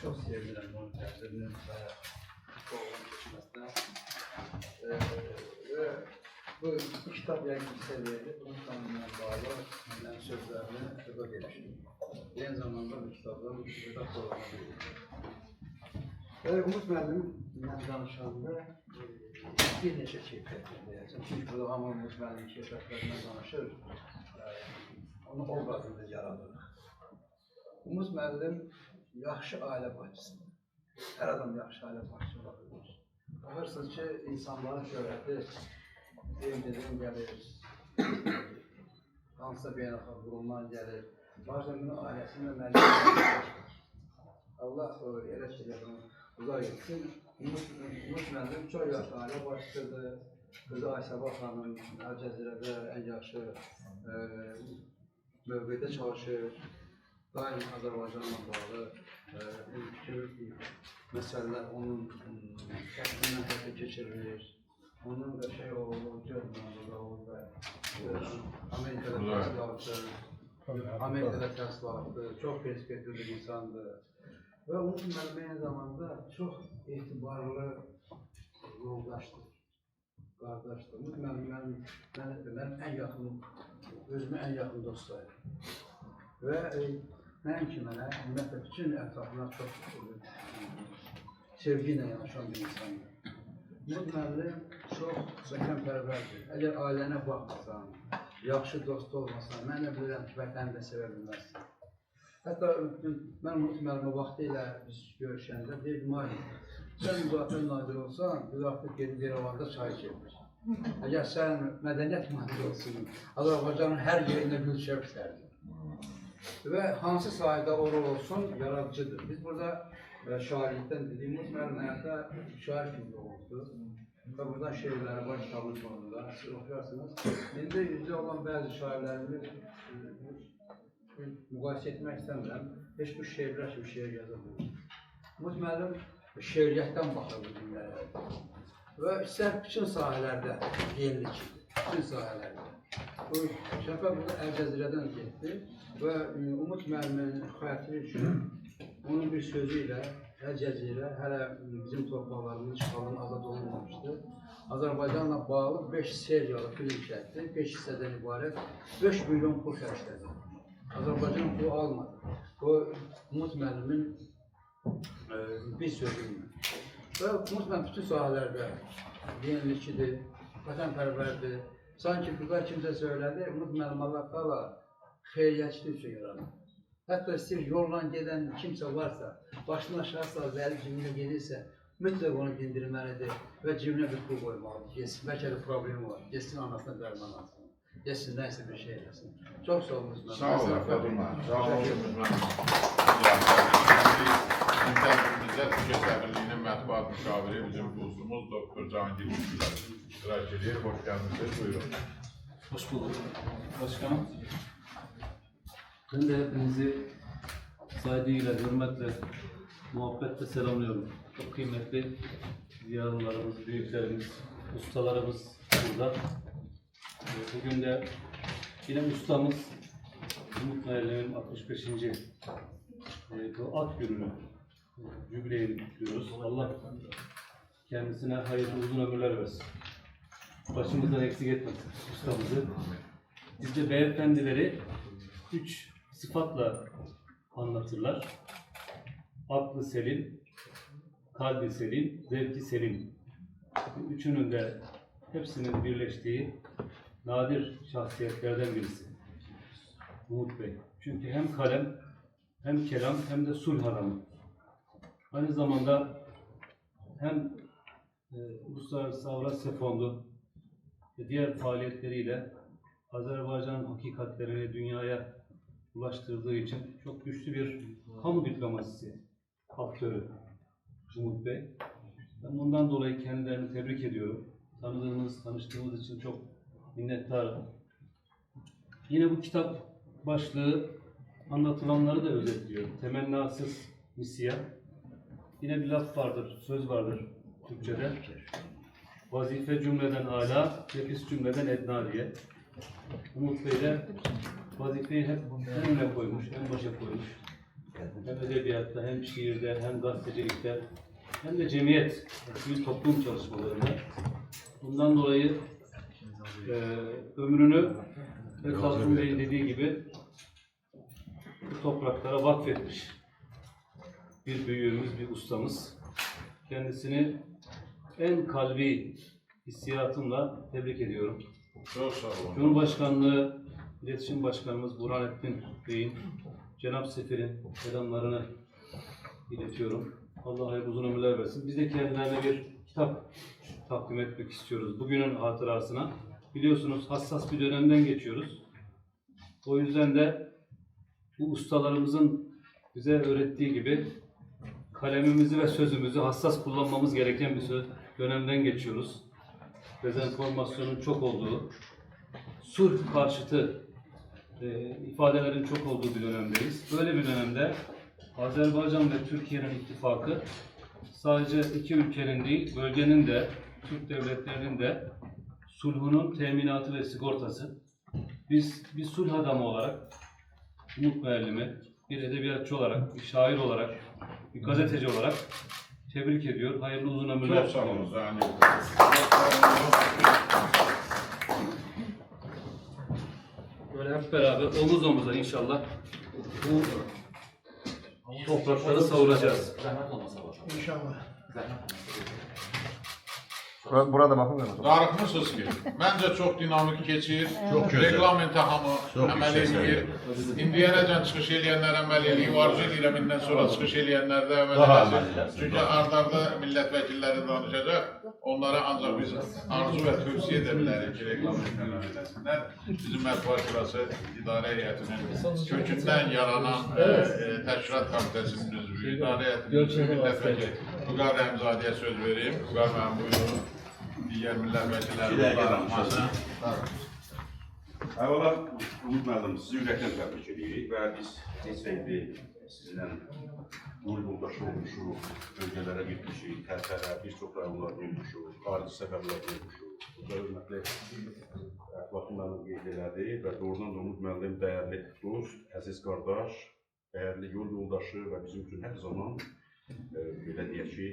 Çok sevindim onun tercihinin bayağı oğlan geçmesine. Ve bu kitap yakın seviyede bunun tanımına bağlı yani sözlerini burada gelişim. Aynı zamanda bu kitapların redaktor olabilir. Umut müəllimin danışanda bir neçə keyfiyyət deyəcəm. Çünki burada hamı Umut müəllimin keyfiyyətlərindən danışır. Onun obrazını yaradır. Umut müəllim yaxşı ailə başçısıdır. Hər adam yaxşı ailə başçısı ola bilir. Baxırsınız ki, insanların şöhrəti deyim gəlir, hansısa beynəlxalq qurumdan gəlir. Bazen bunun ailəsində müəllim Allah elə şeylərdən uzaq etsin. Umut müəllim çox yaxşı ailə başçısıdır. Qızı Aysəbah xanım Əl-Cəzirədə ən yaxşı mövqedə çalışır. Daim Azərbaycanla bağlı bütün məsələlər onun şəklindən həyata keçirilir. Onun da şey oğlu, Cəzmanlıda oğlu və Amerikada təhsil aldı. Amerikada təhsil aldı. Çox perspektivli bir insandır. Və Umut müəllim aynı zamanda çox etibarlı yoldaşdır, qardaşdır. Umut müəllim mənim ən yaxın, özümə ən yaxın dostlarım. Və nəinki mənə, ümumiyyətlə bütün ətrafına çox sevgi ilə yanaşan bir insandır. Umut müəllim çox vətənpərvərdir. Əgər ailənə baxmasan, yaxşı dost olmasan, mən də bilirəm ki, vətəni də sevə bilməzsən. Hətta mən Umut müəllimə vaxtı ilə biz görüşəndə deyirdim, sən müdafiə naziri olsan, biz artıq gedib Yerevan'da çay içirik. Əgər sən mədəniyyət naziri olsun, Azərbaycanın hər yerində gül çöpsərdin. Və hansı sahədə o rol olsun, yaradıcıdır. Biz burada şairlikdən dediyimiz müəllim həyatda şair kimi oldu. Və buradan şeirləri var kitabın sonunda, siz oxuyarsınız. İndi yüzdə olan bəzi şairlərimi müqayisə etmək istəmirəm. Heç bu şeirlər kimi şeir yazamıyor. Umut müəllim şeiriyyətdən baxır bu dünyaya. Və istər bütün sahələrdə yenilik, bütün sahələrdə. Şəfə burada Əl-Cəzirədən getdi və Umut müəllimin xətri üçün onun bir sözü ilə Əl-Cəzirə hələ bizim torpaqlarımız işğaldan azad olunmamışdı. Azərbaycanla bağlı 5 seriyalı film çəkdi, 5 hissədən ibarət 5 milyon pul xərclədi. Azərbaycan pulu almadı. O Umut müəllimin bir sözüdür. Və Umut müəllim bütün sahələrdə yenilikçidir, vətənpərvərdir. Sanki burada kimsə söylədi, Umut müəllim Allah qala xeyriyyətçilik üçün yaradır. Hətta istəyir yolla gedən kimsə varsa, başını aşağı sal, vəli cibinə gelirsə, mütləq onu dindirməlidir və cibinə bir pul qoymalıdır. Geçsin, bəlkə də problemi var, geçsin anasına dərman alsın, geçsin nəysə bir şey eləsin. Çox sağ olun.
Sağ olun, Fədullah. Sağ olun. İnternetdə Türkiyə Səfirliyinin mətbuat müşaviri bizim dostumuz Dr. Cahangir Müşkülər iştirak edir. Hoş gəlmişsiniz, buyurun.
Hoş bulduk başkanım. Ben de hepinizi saygıyla, hürmetle, muhabbetle selamlıyorum. Çok kıymetli ziyalılarımız, büyüklerimiz, ustalarımız burada. Bugün de yine ustamız Umut Müəllimin 65. Bu at gününü, jübileyini kutluyoruz. Allah kendisine hayırlı uzun ömürler versin. Başımızdan eksik etmesin ustamızı. Bizde beyefendileri 3 sıfatla anlatırlar. Aklı selim, kalbi selim, zevki selim. Bu üçünün de hepsinin birleştiği nadir şahsiyetlerden birisi Umut Bey. Çünkü hem kalem, hem kelam, hem de sulh adamı. Aynı zamanda hem Uluslararası Avrasya Fondu ve diğer faaliyetleriyle Azerbaycan hakikatlerini dünyaya ulaştırdığı için çok güçlü bir kamu diplomasisi aktörü Umut Bey. Ben bundan dolayı kendilerini tebrik ediyorum. Tanıştığımız için çok minnettarım. Yine bu kitap başlığı anlatılanları da özetliyor. Temennasız misya. Yine bir laf vardır, söz vardır Türkçe'de. Vazife cümleden âlâ, nefis cümleden ednâ diye. Umut Bey de vazifeyi hep en öne koymuş, en başa koymuş. Hem edebiyatta, hem şiirde, hem gazetecilikte, hem de cemiyet, sivil toplum çalışmalarında. Bundan dolayı ömrünü Kazım Bey'in dediği gibi bu topraklara vakfetmiş bir büyüğümüz, bir ustamız. Kendisini en kalbi hissiyatımla tebrik ediyorum.
Çok sağ olun.
Cumhurbaşkanlığı İletişim Başkanımız Burhanettin Bey'in, Cenab-ı Sefir'in selamlarını iletiyorum. Allah hayırlı uzun ömürler versin. Biz de kendilerine bir kitap takdim etmek istiyoruz bugünün hatırasına. Biliyorsunuz hassas bir dönemden geçiyoruz. O yüzden de bu ustalarımızın bize öğrettiği gibi kalemimizi ve sözümüzü hassas kullanmamız gereken bir dönemden geçiyoruz. Dezenformasyonun çok olduğu, sulh karşıtı ifadelerin çok olduğu bir dönemdeyiz. Böyle bir dönemde Azerbaycan ve Türkiye'nin ittifakı sadece iki ülkenin değil, bölgenin de, Türk devletlerinin de sulhunun teminatı ve sigortası. Biz bir sulh adamı olarak, Umut Müellim'i bir edebiyatçı olarak, bir şair olarak, bir gazeteci olarak tebrik ediyor. Hayırlı uzun ömürler.
Çok sağ olun.
Böyle hep beraber omuz omuza inşallah bu toprakları savuracağız.
İnşallah.
Burada baxın.
Darıxmısınız ki, məncə çox dinamik keçir, reglamenti hamı əməl edir. İndiyənəcən çıxış eləyənlər əməl eləyib, arzu edirəm indən sonra çıxış eləyənlər də əməl edəcək. Çünki ard-arda millət vəkilləri danışacaq, onlara ancaq biz arzu və tövsiyə edə bilərik ki, reglamenti əməl edəsinlər. Bizim Mətbuat Şurası İdarə Heyətinin kökündən yaranan Təşkilat Komitəsinin üzvü, İdarə Heyətinin millət vəkili Vüqar Rəmzadiyə söz vereyim. Vüqar mənim buyurun. Digər millət vəkillərinin danışmasına.
Əvvəla, Umut müəllim, sizi ürəkdən təbrik edirik və biz neçəydi sizinlə yol yoldaşı olmuşuq, bölgələrə getmişik, tərtərə, bir çox rayonlarda olmuşuq, xarici səfərlərdə olmuşuq. Bu da hörmətli Əflatun müəllim qeyd elədi və doğrudan da Umut müəllim dəyərli dost, əziz qardaş, dəyərli yol yoldaşı və bizim üçün hər zaman, belə deyək ki,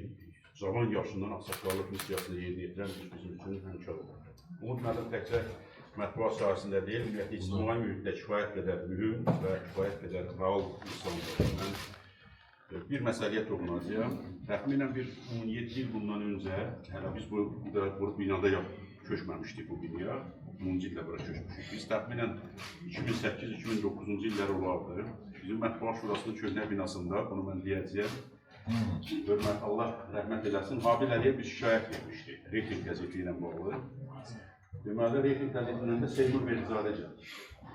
zaman yaşından ağsaqqallıq missiyasını yerinə yetirən bizim üçün həmkar olur. Umut müəllim təkcə mətbuat sahəsində deyil, ümumiyyətlə ictimai mühitdə kifayət qədər mühüm və kifayət qədər real insandır. Mən bir məsələyə toxunacağam. Təxminən bir 17 il bundan öncə, hələ biz bu binada köçməmişdik bu binaya, 10-cu ildə bura köçmüşük. Biz təxminən 2008-2009-cu illər olardı. Bizim Mətbuat Şurasının köhnə binasında, bunu mən deyəcəyəm, Allah rəhmət eləsin, Habil Əliyə bir şikayət vermişdi, Reyting qəzeti ilə bağlı. Deməli, Reyting qəzetindən də Seymur Berizadə gəldi.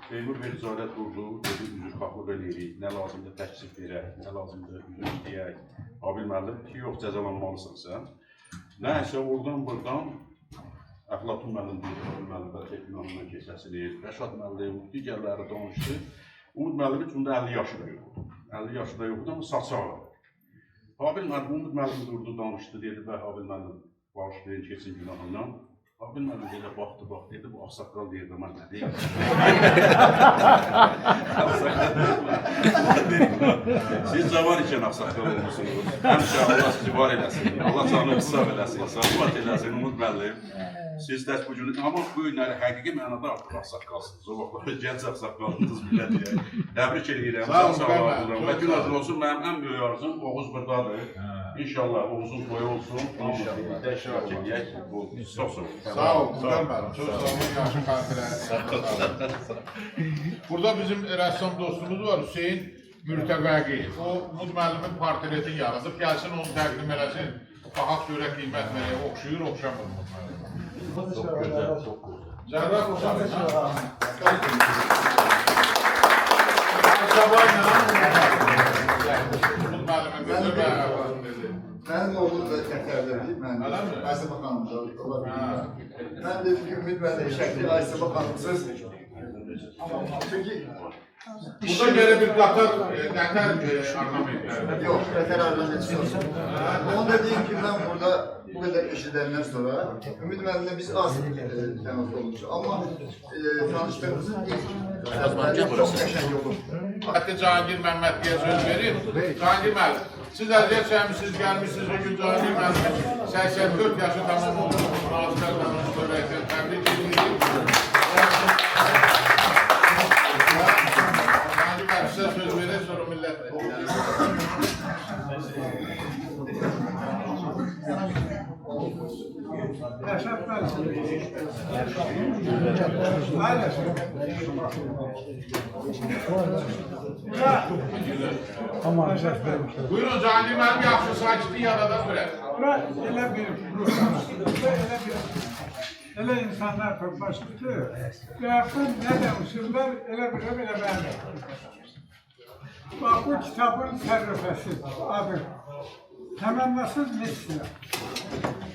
Seymur Berizadə durdu, dedi, üzrxahlıq eləyirik, nə lazımdır təksif verək, nə lazımdır üzr istəyək. Habil müəllim ki, yox, cəzalanmalısın sən. Nəysə, oradan-buradan Əflatun müəllim deyir, Habil müəllim bəlkə binanından keçəsini, Rəşad müəllim, digərləri danışdı. Umut müəllim üçün də 50 yaşı da yoxdur. 50 yaşı da yoxdur, amma saçı ağır. Habil müəllim, Umut müəllim durdu, danışdı, dedi, və Habil müəllim bağışlayın, keçin günahından. Bilmədim, elə baxdı, dedi, bu ağsaqqal deyirdi, mən nə deyim? Siz cavan ikən ağsaqqal olmuşsunuz. Həmişə Allah sizi var eləsin, Allah canı qısa eləsin, sağlıqat eləsin, Umud müəllim. Siz tək bu gün, amma bu günləri həqiqi mənada artıq ağsaqqalsınız. O vaxtlar gənc ağsaqqalınız belə deyək. Təbrik edirəm, sağ olun və gün azın olsun. Mənim ən böyük arzum Oğuz buradadır. İnşallah Oğuz'un boyu olsun. İnşallah. Təşkilat edək. Çox sağ olun.
Sağ ol, Muhtar müəllim. Çox sağ olun, yaxşı xatirə. Burada bizim rəssam dostumuz var, Hüseyin Mürtəqəqiyev. O, Umud müəllimin portretini yaradıb, gəlsin onu təqdim eləsin. Baxaq görə qiymət verək, oxşuyur, oxşamır Umud müəllim.
Çox gözəl, çox gözəl.
Cərrah oxşamır. Sabahla Umud müəllimin qızı və
Mənim oğlum da təkərlərdir, mən Aysəbə xanımda ola bilmirəm. Mən dedim ki, Ümid müəllim şəkli Aysəbə xanımsız. Çünki
burada belə bir qatar ornamentləri.
yox, qatar ornamentçi yox. Onu da deyim ki, mən burada bu qədər eşidəndən sonra Ümid müəllimlə biz az təmas olmuşuq. Amma tanışdığımızın ilk sözləri çox qəşəng olur.
Hətta Cahangir Məmmədliyə söz verir. Cahangir müəllim, siz əziyyət çəkmişsiniz, gəlmişsiniz o gün Cahangir müəllim 84 yaşı tamam oldu. Nazirlər tanışdır, təbrik edirik. Cahangir müəllim sizə söz verir, sonra millət Buyurun Cahangir müəllim, yaxşı sakitlik yarada bilər.
Elə insanlar toplaşdı ki, yaxın nə demişirlər, elə biləm, elə bəli. Bax, bu kitabın tərifəsi adı Təmənnasız Messiya.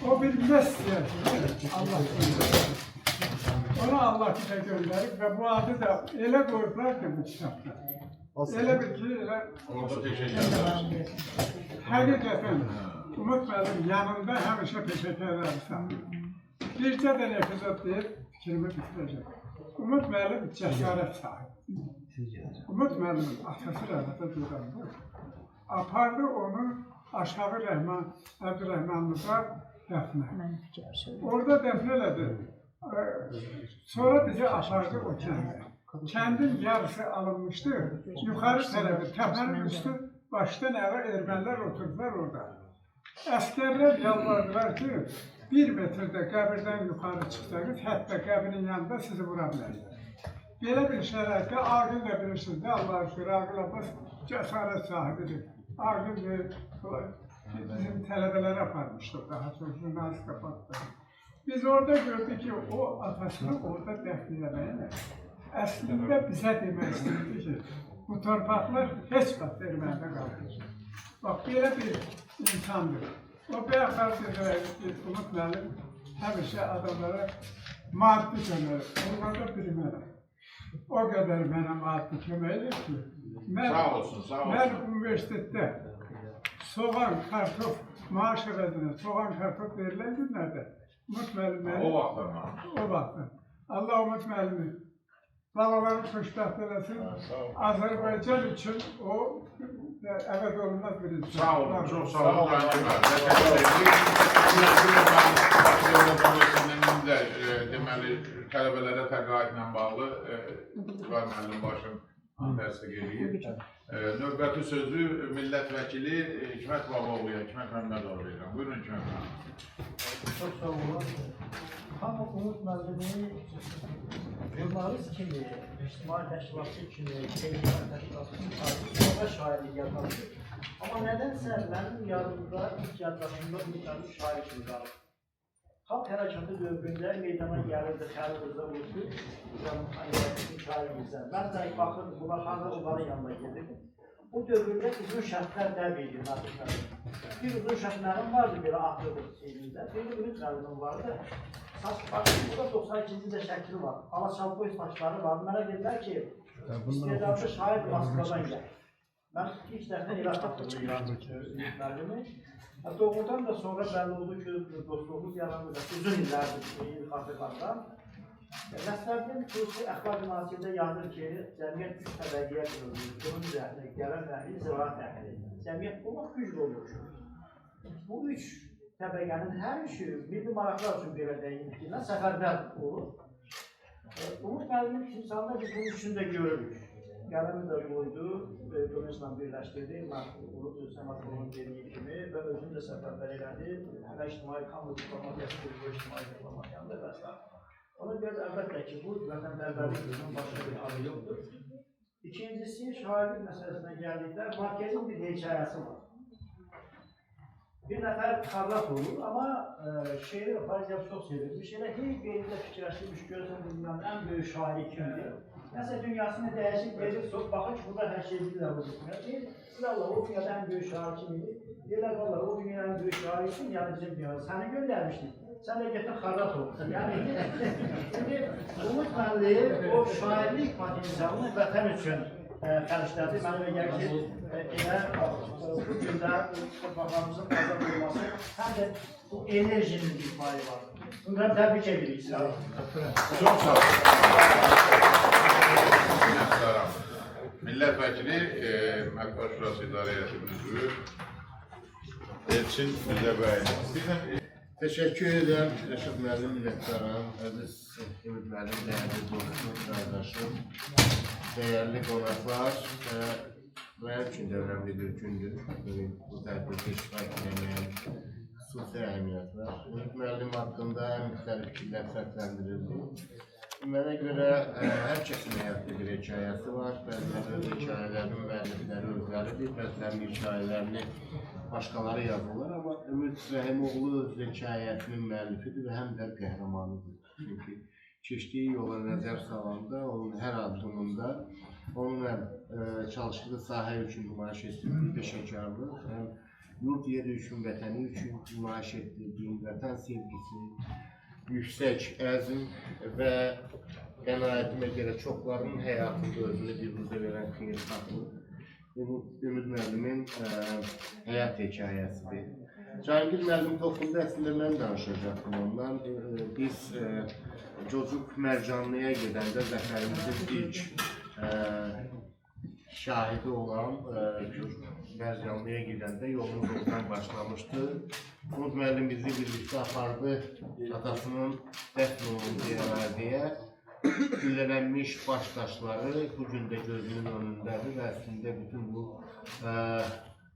O bir Messiya, Allah göndərir. Onu Allah bize gönderip ve bu adı da elə qoyublar ki bu kitabda. Elə bir ki, elə...
Orada teşekkür ederim.
Həqiqətən, Umud müəllim yanında həmişə teşekkür ederim. Bircə də epizod deyib, fikrimi bitirəcək. Umud müəllim cəsarət sahibi. Umud müəllimin atası rəhmətə duyurandı. Apardı onu aşağı Əbdülrəhmanlıda dəfnə. Orada dəfn elədi. Sonra bizi apardı o kəndə. Kəndin yarısı alınmışdı. Yuxarı tərəfi, təpənin üstü, başdan əvə ermənilər oturdular orada. Əskərlər yalvardılar ki, 1 metrdə qəbirdən yuxarı çıxsanız, hətta qəbirin yanında sizi vura bilərlər. Belə bir şəraitdə Aqil də bilirsiniz də, Allah'a şükür, Aqil Abbas cəsarət sahibidir. Aqil bizim tələbələri aparmışdır, daha çox jurnalist apardı. Biz orada gördük ki, o atasını orada dəfn eləməyələ əslində bizə demək istəyirdi ki, bu torpaqlar heç vaxt erməndə qalır. Bax, belə bir insandır. O bəyəxar dedilir, Umud müəllim həmişə adamlara maddi kömək, onlarda bilmərəm. O qədər mənə maddi kömək edir ki, mən universitetdə soğan, kartof, maaş əvəzinə soğan, kartof verilən günlərdə Umud müəllim
O vaxtdan.
Allah Umud müəllimi balaları xoşbəxt eləsin. Azərbaycan üçün o əvəz olunmaz bir insan.
Sağ olun, çox sağ olun. Deməli, tələbələrə təqaüdlə bağlı Vüqar müəllim başım təsdiq edir. Növbəti sözü millət vəkili Hikmət Babaoğlu'ya, Hikmət Məmmədoğlu verirəm. Buyurun Hikmət müəllim.
Çox sağ olun. Hamı Umud müəllimi jurnalist kimi, ictimai təşkilatçı kimi, seyircilər təşkilatçı kimi tarixçi şairlik yapardı. Amma nədənsə mənim yarımda, ilk yaddaşımda Umud müəllim şair kimi qalır. Xalq hərəkatı dövründə meydana gəlirdi, Xəlil Rıza Vurdu, şairimizdən. Mən də baxın, bunlar hazır onların yanına gedirdim. Bu dövrdə uzun şərtlər dəb edir nazirləri. Bir uzun şərtlərim vardı belə Ahtırdır elində, bir Ümid müəllimin vardı. Burada 92-ci şəkli var, Alaçalpoy saçları var. Mənə dedilər ki, istedadlı şair Moskvadan gəlir. Mən ilk dəfə elə xatırlayıram Ümid müəllimi. Doğrudan da sonra belli oldu ki dostluğumuz yarandı. Uzun illərdir xatırlardan. Məsələdən xüsusi əxlaq mühasibində yazır ki, cəmiyyət üç təbəqəyə qırılır. Bunun üzərində gələn əhli, ziraat əhli. Cəmiyyət olmaq güclü olur. Bu üç təbəqənin hər üçü milli maraqlar üçün belə deyilmişdir. Səfərbər olur. Umut müəllimin timsalında biz bunun üçünü də görürük. Qələmi də qoydu, Qılıncla birləşdirdi, Səməd dediyi kimi və özünü də səfərbər elədi. Hələ ictimai kamu diplomatiyası bir ictimai diplomatiyandır və s. Ona görə də əlbəttə ki, bu vətənpərvərliklə başqa bir adı yoxdur. İkincisi, şairlik məsələsinə gəldikdə, Markezin bir hekayəsi var. Bir nəfər xarrat olur, amma şeiri və poeziyası çox sevirmiş. Elə hey qeyrində fikirləşdirmiş, görürsən dünyanın ən böyük şairi kimdir? Nəsə dünyasını dəyişik verir, baxın ki, burada hər şey bilirlər bu dünyada. Deyir, silahla o dünyada ən böyük şair kimdir? Deyirlər, valla o dünyanın ən böyük şairi kim? Yəni bizim dünyada. Səni göndərmişdik. Sən də getən xarrat olursun. Yəni, şimdi Umut müəllim o şairlik potensialını vətən üçün xərclədi. Mənə gəlir ki, elə bu gündə torpaqlarımızın azad olması, həm də bu enerjinin bir payı var. Bundan təbrik edirik.
Çox sağ olun. Millət vəkili, Mətbuat Şurası İdarə Heyəti üzvü Elçin Müzəbəyin.
Teşekkür ederim Reşat müəllim, minnətdaram, əziz Ümid müəllim, dəyərli dostum, qardaşım, dəyərli qonaqlar və üçün də önəmli bir gündür. Bu tədbirdə iştirak edəməyən xüsusi əhəmiyyət var. Ümid müəllim haqqında müxtəlif fikirlər səsləndirildi. Mənə görə hər kəsin həyatda bir hekayəsi var. Bəziləri öz hekayələrinin müəllifləri özləridir, bəzilərinin hekayələrini başqaları yazırlar, amma Ümid Rəhimoğlu öz hekayəsinin müəllifidir və həm də qəhrəmanıdır. Çünki keçdiyi yola nəzər salanda, onun hər addımında, onun çalışdığı sahə üçün nümayiş etdirdiyi peşəkarlıq, həm yurt yeri üçün, vətəni üçün nümayiş etdirdiyi vətən sevgisi, yüksək əzm və qənaətimə görə çoxlarının həyatında özünü biruzə verən xeyirxahlıq Ümid müəllimin həyat hekayəsidir. Cahangir müəllim toxumda əslində mən danışacaqdım ondan. Biz Cocuq Mərcanlıya gedəndə zəfərimizin ilk şahidi olan Mərcanlıya gedəndə yolumuz oradan başlamışdı. Umud müəllim bizi birlikdə apardı atasının dəfn olunduğu əraziyə. Güllələnmiş baş daşları bu gün də gözünün önündədir və əslində bütün bu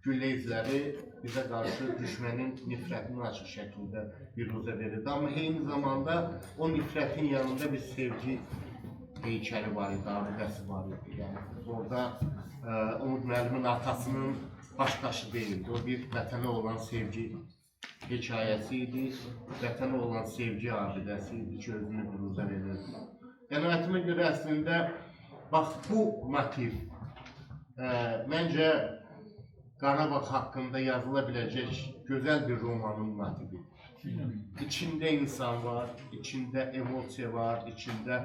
güllə izləri bizə qarşı düşmənin nifrətini açıq şəkildə biruzə verirdi. Amma eyni zamanda o nifrətin yanında bir sevgi heykəli var idi, abidəsi var idi. Yəni, orada Umud müəllimin atasının baş daşı deyildi, o bir vətənə olan sevgi hekayəsi idi, vətənə olan sevgi abidəsi idi ki, özünü biruzə verirdi. Qənaətimə görə əslində, bax bu motiv məncə Qarabağ haqqında yazıla biləcək gözəl bir romanın motividir. İçində insan var, içində emosiya var, içində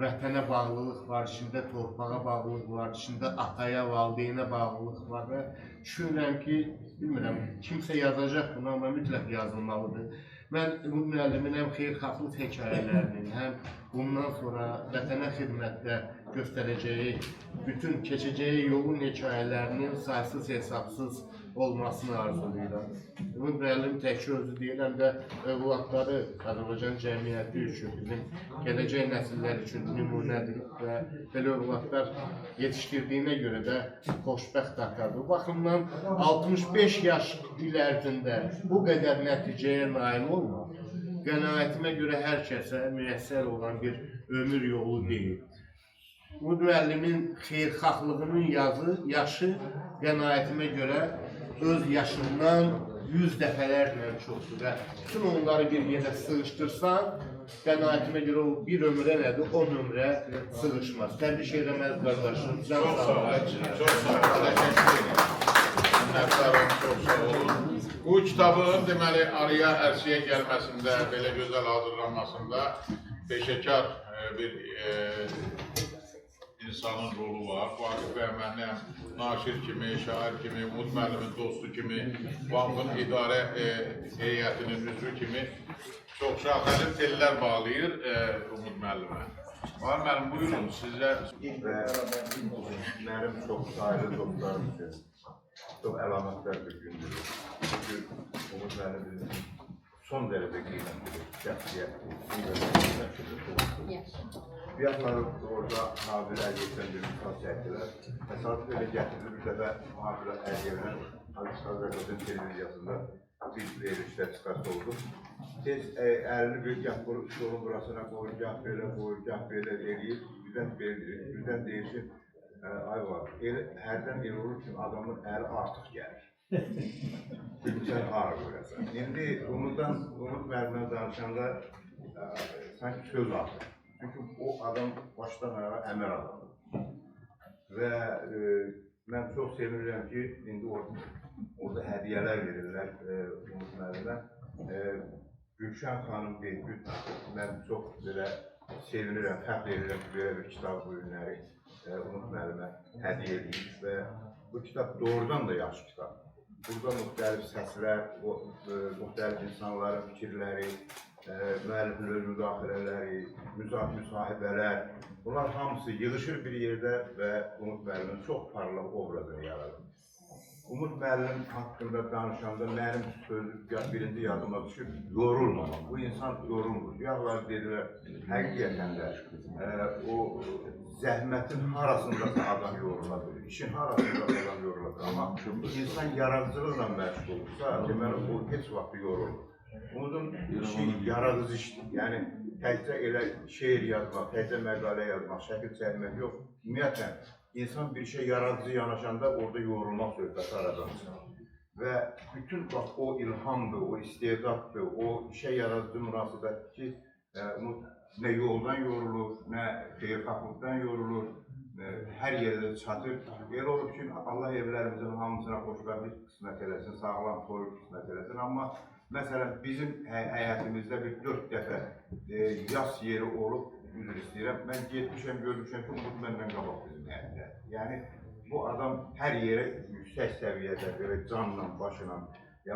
vətənə bağlılıq var, içində torpağa bağlılıq var, içində ataya, valideynə bağlılıq var və düşünürəm ki, bilmirəm, kimsə yazacaq bunu, amma mütləq yazılmalıdır. Mən Ümid müəllimin həm xeyirxahlıq hekayələrinin, həm bundan sonra vətənə xidmətdə göstərəcəyi, bütün keçəcəyi yolun hekayələrinin saysız hesabsız olmasını arzulayıram. Ümid müəllim təkcə özü deyil, həm də övladları Azərbaycan cəmiyyəti üçün, bizim gələcək nəsillər üçün nümunədir və belə övladlar yetişdirdiyinə görə də xoşbəxt atadır. Bu baxımdan 65 yaş il ərzində bu qədər nəticəyə nail olmaq, qənaətimə görə hər kəsə müyəssər olan bir ömür yolu deyil. Ümid müəllimin xeyirxahlığının yaşı qənaətimə görə öz yaşından 100 dəfələrlə çoxdur və bütün onları bir yerə sığışdırsan, qənaətimə görə o bir ömrə nədir, 10 ömrə sığışmaz. Təbrik edəməz qardaşım, can sağ olun.
Çox sağ olun. Minnətdaram, çox sağ olun. Bu kitabın deməli araya ərsiyə gəlməsində, belə gözəl hazırlanmasında peşəkar bir insanın rolu var. Vaqif bəy mənim naşir kimi, şair kimi, Umud müəllimin dostu kimi, vakfın idarə heyətinin üzvü kimi çox şaxəli tellər bağlayır Umud müəllimə. Var müəllim, buyurun sizə.
Mənim çox sayılı dostlarım üçün çox əlamətlər bir gündür. Çünki Umud müəllim bizim son dərəcə qiymətli şəxsiyyətdir. Bir yaxları orada Nadir Əliyevdən bir misal çəkdilər. Təsadüf elə gətirdi, bir dəfə Nadir Əliyevdən Azərbaycan televiziyasında bir verilişdə çıxartı oldu. Tez əlini bir gah yolun burasına qoyur, gah belə eləyir, birdən deyir ki, ay var, hərdən el olur ki, adamın əli artıq gəlir. Sən ağır görəsən. İndi Umud müəllimə danışanda sanki söz atır. Çünki o adam başdan ayağa əmər adamdır. Və mən çox sevinirəm ki, indi orada hədiyyələr verirlər Umud müəllimə. Gülşən xanım Beygüt, mən çox belə sevinirəm, fəxr edirəm ki, belə bir kitab bu günləri Umud müəllimə hədiyyə edeyim və bu kitab doğrudan da yaxşı kitab. Burada müxtəlif səslər, müxtəlif insanların fikirləri, müəlliflərin müdaxilələri, müsahibələr, bunlar hamısı yığışır bir yerdə və Umud müəllimin çox parlaq obrazını yaradır. Umud müəllim haqqında danışanda mənim sözüm birinci yadıma düşür, yorulmamaq. Bu insan yorulmur. Yaxlar dedilər, həqiqətən də o zəhmətin harasında adam yorula bilir, işin harasında adam yorula bilir. Amma insan yaradıcılıqla məşğul olursa, deməli o heç vaxt yorulur. Umudun işi yaradıcı işdir. Yəni, təkcə elə şeir yazmaq, təkcə məqalə yazmaq, şəkil çəkmək yox. Ümumiyyətlə, İnsan bir şey yaradıcı yanaşanda orada yorulmaq söhbəti aradanır. Və bütün o ilhamdır, o istedaddır, o işe yaradıcı münasibətdir ki, nə yoldan yorulur, nə xeyirxahlıqdan yorulur, hər yerdə çatır. Elə olur ki, Allah evlərimizin hamısına xoşbəxtlik qismət eləsin, sağlam soyuq qismət eləsin. Amma məsələn, bizim həyətimizdə bir 4 dəfə yas yeri olub, üzr istəyirəm, mən getmişəm, görmüşəm ki, Umud məndən qabaq bizim həyətdə. Yəni, bu adam hər yerə yüksək səviyyədə, belə canla, başla,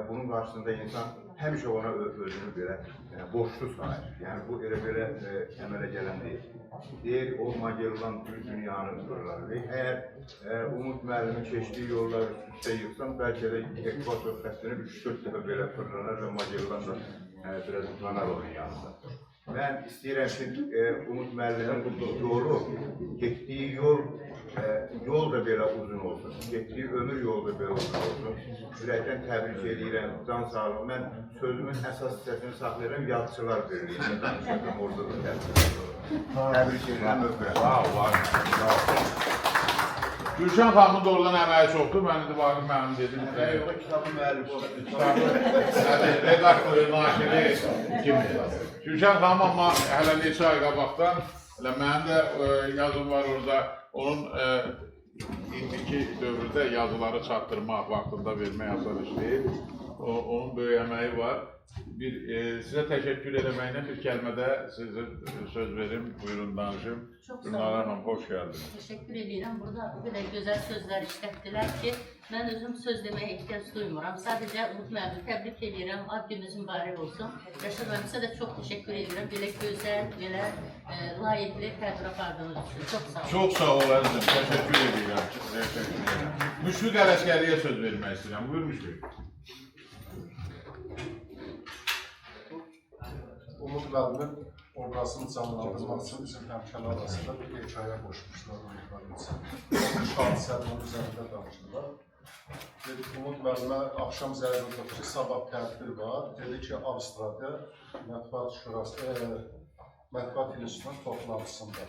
bunun qarşısında insan həmişə ona özünü belə borçlu sayır. Yəni, bu elə-belə əmələ gələn deyil. Deyir, o Magellan dünyanı fırlar. Əgər Umud müəllimin keçdiyi yolları üstə yıxsan, bəlkə də ekvator xəttini 3-4 dəfə belə fırlanar və Magellan da biraz uzanar onun yanında. Mən istəyirəm ki, Umud müəllimin yolu, getdiyi yol da belə uzun olsun, getdiyi ömür yolu da belə uzun olsun. Ürəkdən təbrik edirəm, can sağlıq. Mən sözümün əsas hissəsini saxlayıram, yazıçılar birliyində danışacağım, orada da təbrik edirəm, öpürəm.
Gülşən xanımın da oradan əməyi çoxdur, mən indi Vaqif müəllim dedim.
Kitabın müəllifi
redaktörü, naşiri kimi. Gülşən xanım amma hələ neçə ay qabaqdan, mənim də yazım var orada, onun indiki dövrdə yazıları çatdırmaq, vaxtında vermək asan iş deyil. Onun böyük əməyi var. Sizə təşəkkür eləməklə bir kəlmədə sizə söz verim, buyurun danışım. Gülnara xanım, xoş gəldiniz.
Təşəkkür edirəm. Burada o qədər gözəl sözlər işlətdilər ki, mən özüm söz deməyə ehtiyac duymuram. Sadəcə Umud müəllimi təbrik edirəm, ad gününüz mübarək olsun. Rəşad müəllimə də çox təşəkkür edirəm. Belə gözəl, belə layiqli tədbir apardığınız üçün. Çox sağ olun.
Çox sağ olun, əzizim. Təşəkkür edirəm. Müşfiq Ələskəriyə söz vermək istəyirəm. Buyur Müşfiq.
Umud müəllimin obrazını canlandırmaq üçün bizim həmkarlar arasında bir hekayə qoşmuşlar. Hadisənin üzərində danışdılar. Umud müəllimə axşam zəng oldu ki, sabah tədbir var. Dedi ki, Avstraliyada Mətbuat İnstitutunun toplantısında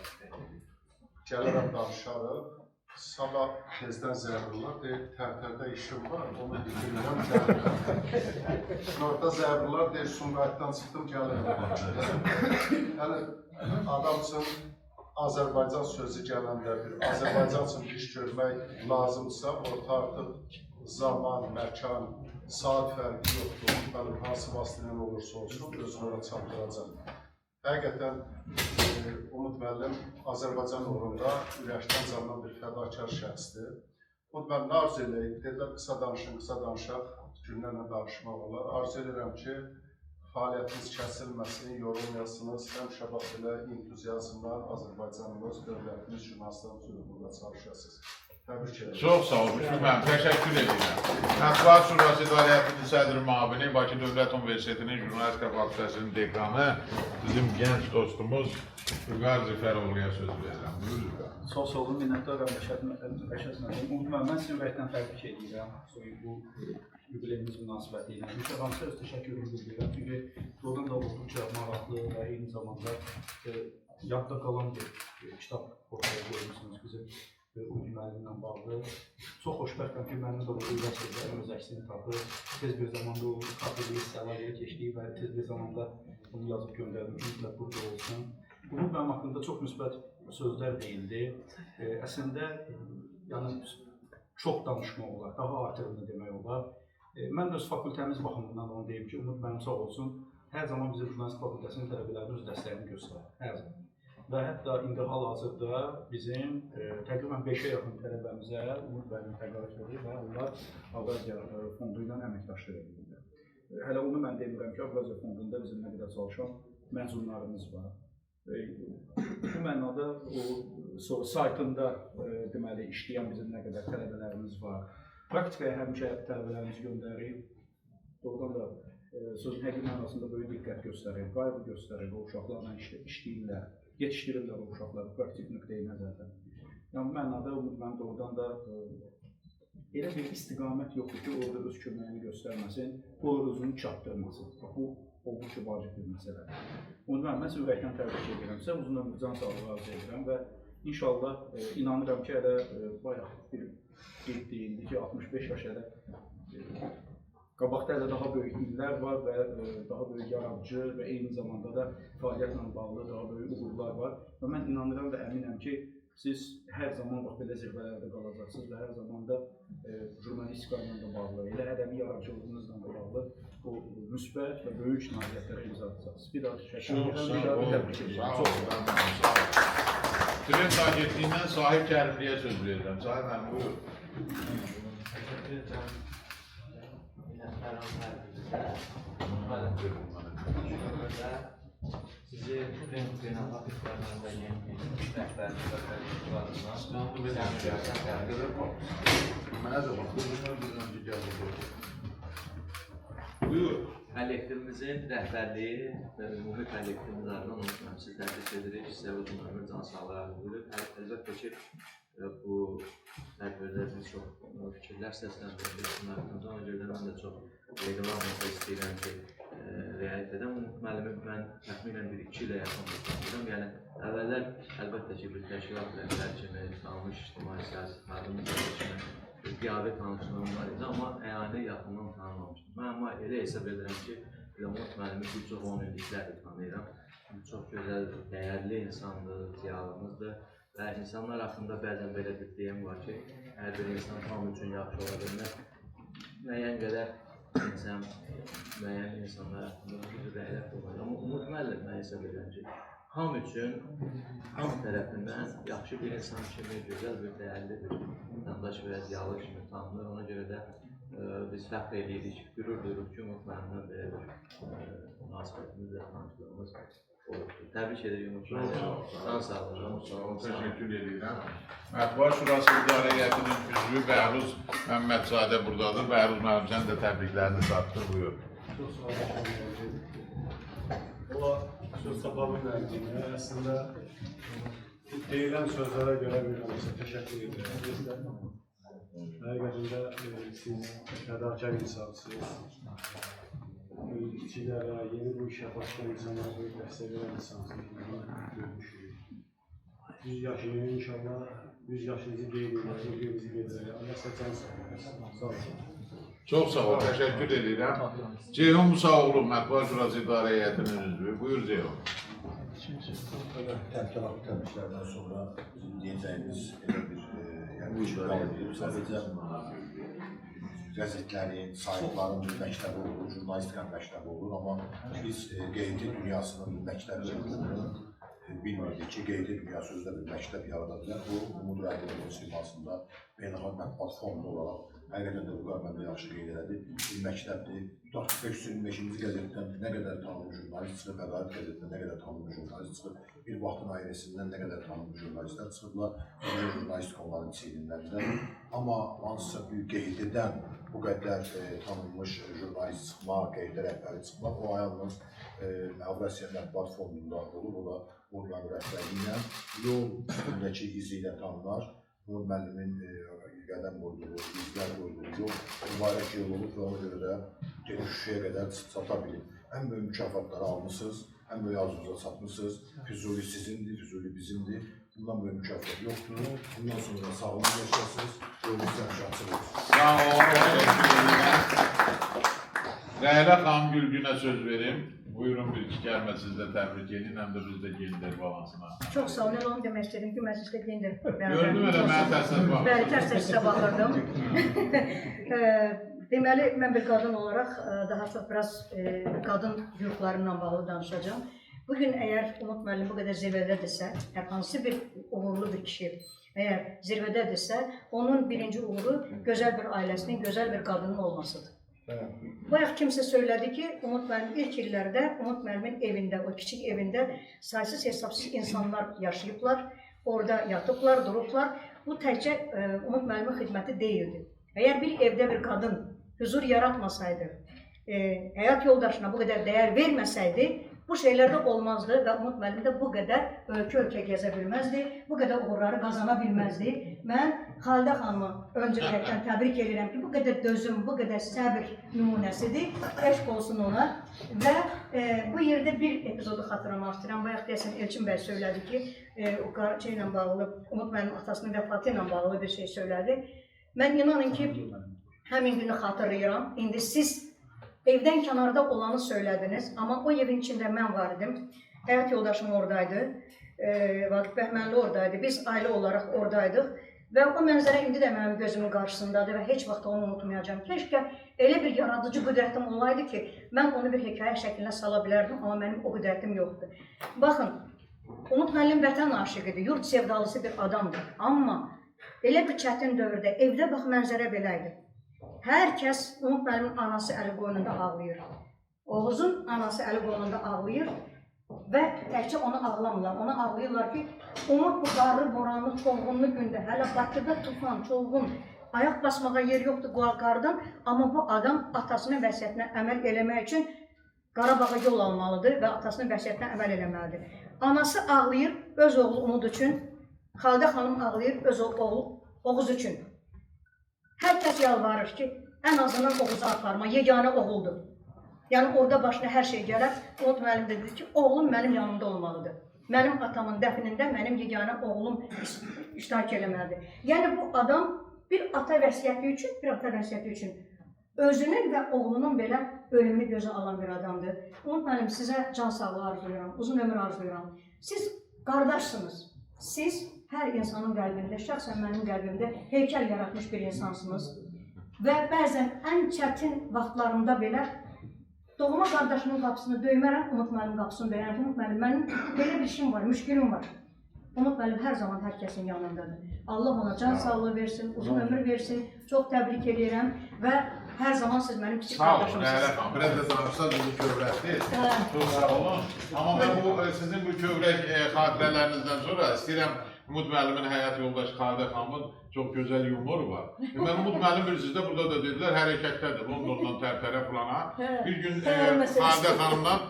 gəlirəm danışarıq. Sabah tezdən zərbirlər deyir, tərtərdə işim var, onu bitirirəm, gəlirəm. Orada zərbirlər deyir, Sumqayıtdan çıxdım, gəlirəm. Yəni, adam üçün Azərbaycan sözü gələndə bir Azərbaycan üçün iş görmək lazımdırsa, orada artıq zaman, məkan, saat fərqi yoxdur. Hansı vasitənin olursa olsun, özünü ora çatdıracaq. Həqiqətən Umud müəllim Azərbaycan uğrunda ürəkdən canlı bir fədakar şəxsdir. Umud müəllim arzu edək, dedilər qısa danışaq, günlərlə danışmaq olar. Arzu edirəm ki, fəaliyyətiniz kəsilməsin, yorulmayasınız, həmişə bax belə entuziazmla Azərbaycanımız, dövlətimiz, jurnalistlərimiz uğrunda çalışasınız. Təbrik edirəm.
Çox sağ olun, Şükrü təşəkkür edirəm. Mətbuat Şurası İdarəçinin sədri müavini, Bakı Dövlət Universitetinin Jurnalistika fakültəsinin dekanı, bizim gənc dostumuz Vüqar Zəfəroğlu'ya söz verirəm. Buyurun Vüqar.
Çox sağ olun, minnətdaram Rəşad. Mən sizi ürəkdən təbrik edirəm bu yubileyimiz münasibəti ilə. Rüşad Hansı öz təşəkkürümü bildirirəm. Çünki doğrudan da olduqca maraqlı və eyni zamanda yadda qalan bir kitab ortaya qoymuşsunuz bizim Umud müəllimlə bağlı. Çox xoşbəxtəm ki, mənim də bu üniversitədə öz əksini tapır. Tez bir zamanda o kafeliyi səlahiyyəyə keçdiyi və tez bir zamanda bunu yazıb göndərdim ki, mütləq burada olsun. Umud mənim haqqında çox müsbət sözlər deyildi. Əslində, yəni çox danışmaq olar, daha artırını demək olar. Mən öz fakültəmiz baxımından onu deyim ki, Umud mənim sağ olsun, hər zaman bizim jurnalistik fakültəsinin tələbələrinin öz dəstəyini göstərir, hər zaman. Və hətta indi hal-hazırda bizim təqribən 5-ə yaxın tələbəmizə Umud müəllim təqaüd verir və onlar Avraziya fondu ilə əməkdaşlıq edirlər. Hələ onu mən demirəm ki, Avraziya fondunda bizim nə qədər çalışan məzunlarımız var. Bu mənada o saytında deməli işləyən bizim nə qədər tələbələrimiz var. Praktikaya həmişə tələbələrimizi göndərir. Doğrudan da sözün həqiqi mənasında böyük diqqət göstərir, qayğı göstərir, o uşaqlarla işləyirlər. Yetişdirirlər o uşaqları praktik nöqteyi nəzərdən. Yəni, bu mənada mən doğrudan da elə bir istiqamət yoxdur ki, orada öz köməyini göstərməsin, o özünü çatdırmasın. Bu, olduqca vacib bir məsələdir. Onu mən sizə ürəkdən təbrik edirəm, sizə uzun ömür can sağlığı arzu edirəm və inşallah inanıram ki, hələ bayaq bir qeyd deyildi ki, 65 yaş hələ qabaqda hələ daha böyük illər var və daha böyük yaradıcı və eyni zamanda da fəaliyyətlə bağlı daha böyük uğurlar var. Və mən inanıram və əminəm ki, siz hər zaman belə zirvələrdə qalacaqsınız və hər zaman da jurnalistika ilə də bağlı, elə ədəbi yaradıcılığınızla da bağlı o müsbət və böyük nailiyyətlərə imza atacaqsınız. Bir daha təşəkkür edirəm.
Trend agentliyindən Sahib Kərimliyə söz verirəm. Sahib mənim, buyur.
Sizi beynəlxalq işlərində yeni rəhbərlik və kollektivimizin rəhbərliyi və ümumi kollektivimiz adına unutmam. Siz təbrik edirik, sizə uzun ömür can sağlığı dilirik. Əlbəttə ki, bu tədbirdə biz çox fikirlər səsləndirdik. Ona görə də mən də çox reqlamda istəyirəm ki, riayət edəm. Umud müəllimi mən təxminən 1-2 ilə yaxın tanıyıram. Yəni, əvvəllər əlbəttə ki, bir təşkilat rəhbəri kimi tanınmış ictimai-siyasi xadimlər kimi qiyabi tanışlığım var idi, amma əyani yaxından tanımamışdım. Mən amma elə hesab edirəm ki, Umud müəllimi bir çox 10 illiklərdir tanıyıram. Çox gözəl, dəyərli insandır, ziyalımızdır. Və insanlar haqqında bəzən belə bir deyim var ki, hər bir insan tam üçün yaxşı ola bilmək. Müəyyən qədər insan, müəyyən insanlar haqqında bir rəylər olur. Amma Umud müəllim mən hesab edirəm ki, ham üçün, ham tərəfindən yaxşı bir insan kimi, gözəl bir, dəyərli bir vətəndaş və ziyalı kimi tanınır. Ona görə də biz fəxr edirik, qürur duyuruq ki, Umud müəllimlə belə bir münasibətimiz və tanışlığımız təbrik edirik Umud müəllim. Can sağlığı.
Təşəkkür edirəm. Mətbuat Şurası İdarə Heyətinin üzvü Bəhruz Məmmədzadə buradadır. Bəhruz müəllim, sən də təbriklərini çatdır, buyur.
Çox sağ olun. O söz tapa bilmədiyimə, əslində deyilən sözlərə görə bir təşəkkür edirəm. Həqiqətində siz fədakar insansınız. İşçilərə, yeni bu işə başlayan insanlara böyük dəstək verən insansınız. Görmüşük. 100 yaşını inşallah, 100 yaşınızı qeyd edək, bizi qeyd edək. Allah can sağlığı. Sağ olun.
Çox sağ ol, təşəkkür edirəm. Ceyhun Musaoğlu, Mətbuat Şurası İdarə Heyətinin üzvü. Buyur Ceyhun.
Təbii təbriklərdən sonra bizim deyəcəyimiz elə bir yəni sadəcə
qəzetlərin, saytların bir məktəbi olur, jurnalistika məktəbi olur, amma biz qeydi dünyasının məktəbi olduğunu bilmirdik ki, qeydi dünyası özdə bir məktəb yarada bilər. Bu, Umud Rədiyevin simasında beynəlxalq mətbuat fondu olaraq həqiqətən də bu məndə yaxşı qeyd elədi. Bir məktəbdir. 525-ci qəzetdən nə qədər tanınmış jurnalist çıxıb, Ədalət qəzetdən nə qədər tanınmış jurnalist çıxıb, bir vaxtın ailəsindən nə qədər tanınmış jurnalistlər çıxıblar, jurnalistik onların çiğninlərində. Amma hansısa bir qeydidən bu qədər tanınmış jurnalist çıxmaq, qeydə rəhbəri çıxmaq, o yalnız Avrasiya Mətbuat Fondunda olub, o da Umud rəhbərliyi ilə yol üstündəki izi ilə tanınar. Umud müəllimin qədəm qoyduğu, izlər qoyduğu yol mübarək yol olub və ona görə də gedib Şuşaya qədər çata bilib. Ən böyük mükafatları almışsınız, ən böyük arzunuza çatmışsınız. Füzuli sizindir, Füzuli bizimdir. Bundan böyük mükafat yoxdur. Bundan sonra sağlam yaşayasınız, yolunuz həmişə açıq olsun.
Sağ olun. Rəhlə xanım Gülgünə söz verim. Buyurun bir iki kəlmə siz də təbrik edin, həm də biz də geyindir balansına.
Çox sağ olun, onu demək istedim ki, mən sizdə geyindir.
Gördüm elə, mən tərsəz baxırdım.
Bəli, tərsəz sizə baxırdım. Deməli, mən bir qadın olaraq daha çox biraz qadın yurtlarımla bağlı danışacağım. Bugün əgər Umud müəllim bu qədər zirvədədirsə, hər hansı bir uğurlu bir kişi əgər zirvədədirsə, onun birinci uğuru gözəl bir ailəsinin, gözəl bir qadının olmasıdır. Bayaq kimsə söylədi ki, Umud müəllim ilk illərdə Umud müəllimin evində, o kiçik evində saysız hesabsız insanlar yaşayıblar, orada yatıblar, durublar. Bu təkcə Umud müəllimin xidməti deyildi. Əgər bir evdə bir qadın huzur yaratmasaydı, həyat yoldaşına bu qədər dəyər verməsəydi, bu şeylər də olmazdı və Umud müəllim də bu qədər ölkə gəzə bilməzdi, bu qədər uğurları qazana bilməzdi. Mən Xalidə xanımı öncəlikdən təbrik edirəm ki, bu qədər dözüm, bu qədər səbir nümunəsidir, eşq olsun ona. Və bu yerdə bir epizodu xatırlamaq istəyirəm. Bayaq deyəsən Elçin bəy söylədi ki, o şeylə bağlı, Umud müəllim atasının vəfatı ilə bağlı bir şey söylədi. Mən inanın ki, həmin günü xatırlayıram. İndi siz evdən kənarda olanı söylədiniz, amma o evin içində mən var idim. Həyat yoldaşım oradaydı, Vaqif Bəhmənli oradaydı, biz ailə olaraq oradaydıq. Və o mənzərə indi də mənim gözümün qarşısındadır və heç vaxt onu unutmayacağım. Keşkə elə bir yaradıcı qüdrətim olaydı ki, mən onu bir hekayə şəklinə sala bilərdim, amma mənim o qüdrətim yoxdur. Baxın, Umud müəllim vətən aşiqidir, yurt sevdalısı bir adamdır. Amma elə bir çətin dövrdə evdə bax mənzərə belə idi. Hər kəs Umud müəllimin anası əli qoynunda ağlayır. Oğuzun anası əli qoynunda ağlayır və təkcə onu ağlamırlar. Ona ağlayırlar ki, Umud bu qarlı, boranlı, çolğunlu gündə, hələ Bakıda tufan, çolğun, ayaq basmağa yer yoxdur qardan, amma bu adam atasının vəsiyyətinə əməl eləmək üçün Qarabağa yol almalıdır və atasının vəsiyyətinə əməl eləməlidir. Anası ağlayır öz oğlu Umud üçün, Xalidə xanım ağlayır öz oğlu Oğuz üçün. Hər kəs yalvarır ki, ən azından Oğuza aparma, yeganə oğuldur. Yəni orada başına hər şey gələr. Umud müəllim dedi ki, oğlum mənim yanımda olmalıdır. Mənim atamın dəfnində mənim yeganə oğlum iştirak eləməlidir. Yəni bu adam bir ata vəsiyyəti üçün, özünün və oğlunun belə ölümünü gözə alan bir adamdır. Umud müəllim, sizə can sağlığı arzulayıram, uzun ömür arzulayıram. Siz qardaşsınız. Siz hər insanın qəlbində, şəxsən mənim qəlbimdə heykəl yaratmış bir insansınız. Və bəzən ən çətin vaxtlarımda belə doğma qardaşımın qapısını döymərəm, Umud müəllim qapısını döyərəm. Umud müəllim, mənim belə bir şeyim var, müşkülüm var. Umud müəllim hər zaman hər kəsin yanındadır. Allah ona can sağlığı versin, uzun ömür versin. Çox təbrik edirəm və hər zaman siz mənim kiçik qardaşımsınız.
Sağ olun, Nəhlə xanım. Biraz da danışsanız bu kövrəkdir. Çox sağ olun. Amma sizin bu kövrək xatirələrinizdən sonra istəyirəm Umud müəllimin həyat yoldaşı Xalidə xanımın çox gözəl yumoru var. Mən Umud müəllim bilirsiniz də burada da dedilər hərəkətdədir Londondan tərtərə plana. Bir gün Xalidə xanımdan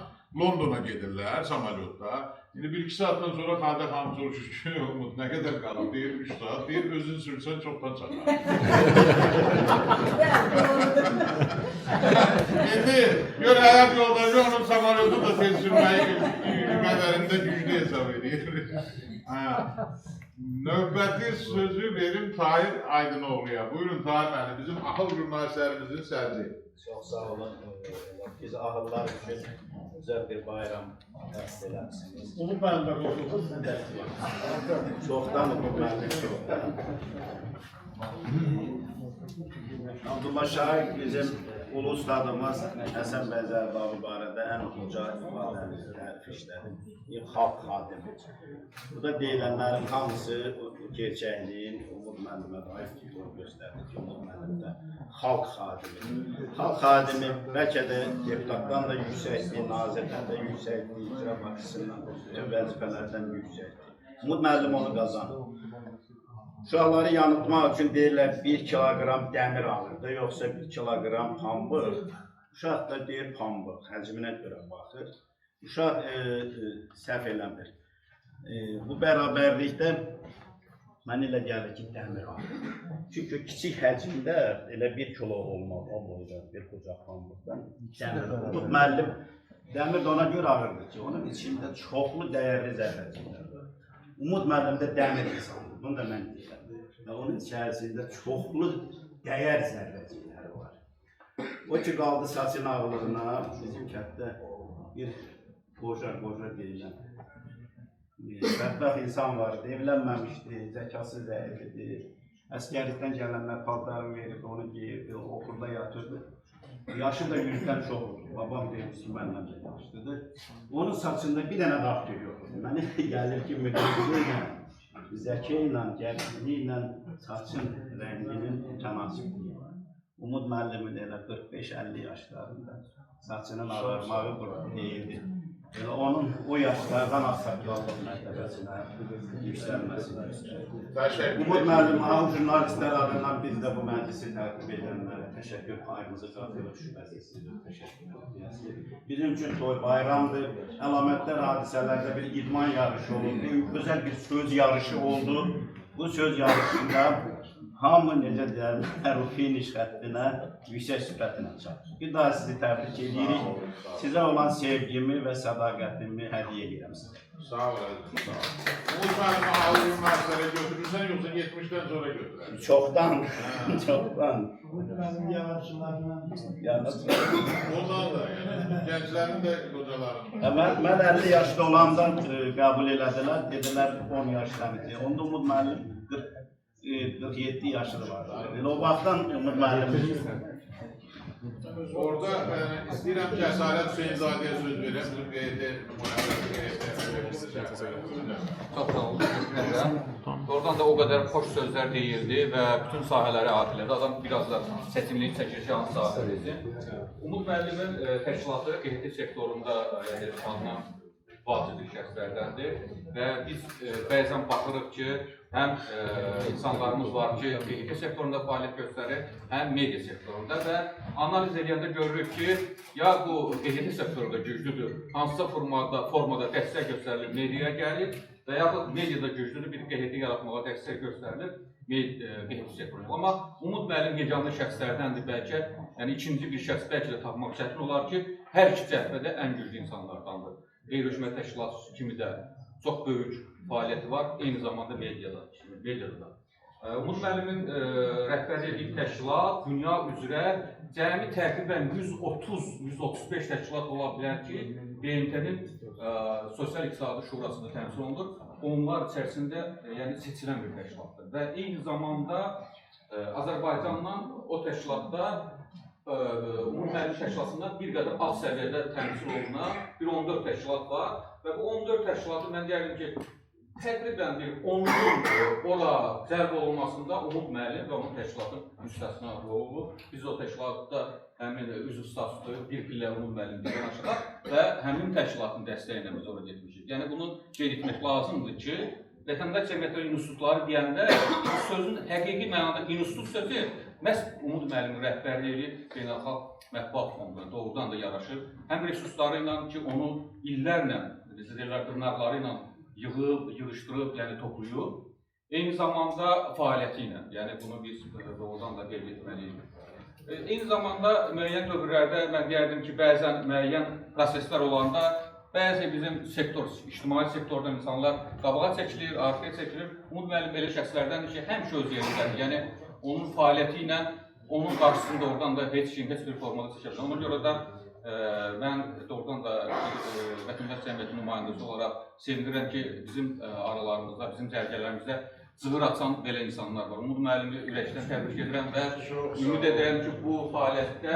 Londona gedirlər samolyotda. İndi 1-2 saatdan sonra Xalidə xanım soruşur ki, Umud nə qədər qalıb? Deyir 3 saat. Deyir özün sürsən çoxdan çatlar. İndi gör həyat yoldaşı onun samolyotu da tez sürməyi qədərində güclü hesab edir. Növbəti sözü verim Tahir Aydınoğlu'ya. Buyurun Tahir müəllim, bizim ahıl jurnalistlərimizin sərdi.
Çox sağ olun. Biz ahıllar üçün güzel bir bayram təsis eləmişsiniz.
Umud müəllim də qoşulsun.
Çoxdan Umud müəllim çoxdan. Abdullah Şahin bizim ulu ustadımız Həsən bəy Zərdabi barədə ən uca ifadəmizi tərif işlədi. Xalq xadimi. Burada deyilənlərin hamısı gerçəkliyin Umud müəllimə dair fikir göstərdi ki, Umud müəllim də xalq xadimi. Xalq xadimi bəlkə də deputatdan da yüksəkdir, nazirdən də yüksəkdir, icra başçısından bütün vəzifələrdən yüksəkdir. Umud müəllim onu qazanır. Uşaqları yanıltmaq üçün deyirlər 1 kiloqram dəmir alırdı, yoxsa 1 kiloqram pambıq. Uşaq da deyir pambıq, həcminə görə baxır. Uşaq səhv eləmir. Bu bərabərlikdə mən elə gəlir ki, dəmir alır. Çünki kiçik həcmdə elə 1 kilo olmaz, o boyda bir qucaq pambıqdan dəmir alır. Bu müəllim dəmir də ona görə alırdı ki, onun içində çoxlu dəyərli zərrəciklər var. Umud müəllim də dəmir insandır, bunu da mən deyirəm. Onun içərisində çoxlu dəyər zərrəcikləri var. O ki, qaldı saçın ağlığına, bizim kənddə bir qoca deyilən bədbəxt insan var, evlənməmişdi, zəkası zəifdir. Əskərlikdən gələnlər paltarını verirdi, onu giyirdi, okulda yatırdı. Yaşı da 100-dən çox oldu. Babam deyirdi ki, məndən də yaşlıdır. Onun saçında bir dənə dağ görüyordu. Mənə gəlir ki, müdürlüylə, zəki ilə, gəncliyi ilə saçın rənginin tənasibliyi var. Umud müəllimin elə 45-50 yaşlarında saçının ağarmağı deyildi. Onun o yaşlardan asakallıq mərtəbəsinə yüksəlməsini göstərir. Umud müəllim, ağ jurnalistlər adından biz də bu məclisi tərtib edənlərə təşəkkür payımızı qatırıq, şübhəsiz sizə təşəkkür edəyəsiz. Bizim üçün toy bayramdır, əlamətlər hadisələrdə bir idman yarışı oldu, gözəl bir söz yarışı oldu. Bu söz yarışında hamı necə deyərlər, finiş xəttinə, yüksək sürətinə çatır. Bir daha sizi təbrik edirik. Sizə olan sevgimi və sədaqətimi hədiyyə edirəm sizə.
Sağ olun. Umud müəllimi alıcı üniversitələrə götürürsən, yoxsa 70-dən sonra götürərsən?
Çoxdan, çoxdan.
Umud müəllim yanaşılarından.
Ondan da, yəni, gənclərin də qocaların.
Mən 50 yaşda olanda qəbul elədilər, dedilər 10 yaş təmizliyə. Onda Umud müəllim 47 yaşlı var. O vaxtdan Umud müəllim.
Orada istəyirəm ki, Əsarət Hüseynzadəyə söz verəm. Bu
Çox sağ olun, təşəkkür edirəm. Oradan da o qədər xoş sözlər deyildi və bütün sahələri adilədi. Adam biraz da seçimlik çəkir ki, hansı sahələrdir. Umud müəllimin təşkilatı QHT sektorunda tanınan vacibli şəxslərdəndir və biz bəzən baxırıq ki, həm insanlarımız var ki, QHT sektorunda fəaliyyət göstərir, həm media sektorunda və analiz edəndə görürük ki, ya bu QHT sektorunda güclüdür, hansısa formada dəstək göstərilir, mediaya gəlir və yaxud mediada güclüdür, bir QHT yaratmağa dəstək göstərilir QHT sektorunda. Amma Umud müəllim yeganə şəxslərdəndir bəlkə, yəni ikinci bir şəxs bəlkə də tapmaq çətin olar ki, hər iki cəhbədə ən güclü insanlardandır. Qeyri-hökumət təşkilatçısı kimi də çox böyük fəaliyyəti var, eyni zamanda mediada da. Umud müəllimin rəhbərlik etdiyi təşkilat dünya üzrə cəmi təqribən 130-135 təşkilat ola bilər ki, BMT-nin sosial-iqtisadi şurasında təmsil olunur. Onlar içərisində seçilən bir təşkilatdır və eyni zamanda Azərbaycandan o təşkilatda Umud müəllim təşkilatından bir qədər alt səviyyədə təmsil olunan bir 14 təşkilat var və bu 14 təşkilatı mən deyərdim ki, təqribən bir 10 gün ora cəlb olunmasında Umud müəllim və onun təşkilatın müstəsna rolu. Biz o təşkilatda həmin üzv statusu bir pillə Umud müəllim yanaşırıq və həmin təşkilatın dəstəyi ilə biz ora getmişik. Yəni bunu qeyd etmək lazımdır ki, vətəndaş cəmiyyətləri institutları deyəndə sözün həqiqi mənada institut sözü məhz Umud müəllimin rəhbərliyi beynəlxalq mətbuat fonduna doğrudan da yaraşır. Həm resursları ilə ki, onu illərlə, dırnaqları ilə yığışdırıb, yəni toplayıb, eyni zamanda fəaliyyəti ilə, yəni bunu biz doğrudan da qeyd etməliyik. Eyni zamanda müəyyən dövrlərdə mən deyərdim ki, bəzən müəyyən proseslər olanda bəzi bizim sektor, ictimai sektordan insanlar qabağa çəkilir, arxaya çəkilir. Umud müəllim belə şəxslərdəndir ki, həmişə öz yerindədir. Yəni, onun fəaliyyəti ilə, onun qarşısında oradan da heç bir formada çəkə bilər. Ona görə də mən doğrudan da vətəndaş cəmiyyəti nümayəndəsi olaraq sevindirəm ki, bizim aralarımızda, bizim cərgələrimizdə cığır açan belə insanlar var. Umud müəllimi ürəkdən təbrik edirəm və ümid edirəm ki, bu fəaliyyətdə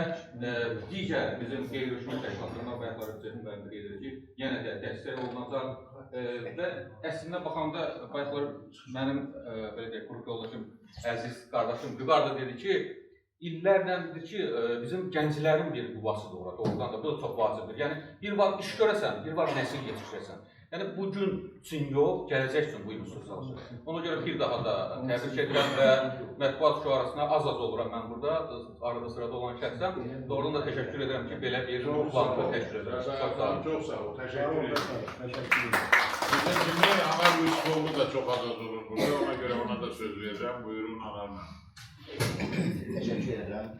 digər bizim qeyri-rəsmi təşkilatlarına bayaqlar Cəmin müəllim qeyd edir ki, yenə də dəstək olunacaq və əslində baxanda bayaqlar mənim belə deyək, qrup yoldaşım, əziz qardaşım Vüqar da dedi ki, illərləndir ki, bizim gənclərin bir quvasıdır orada, oradan da bu da çox vacibdir. Yəni, bir var iş görəsən, bir var nəsil yetişdirəsən. Yəni, bugün üçün yox, gələcək üçün bu üsul çalışır. Ona görə bir daha da təbrik edirəm və mətbuat şüarasına az-az oluram mən burada, arada sırada olan şəxsəm. Doğrudan da təşəkkür edirəm ki, belə bir toplantı təşkil edirəm.
Çox sağ ol, təşəkkür edirəm. Bizim kimi Anar Yusuflu da çox az-az olur burada, ona görə ona da söz verəcəm. Buyurun Anarla.
Təşəkkür edirəm.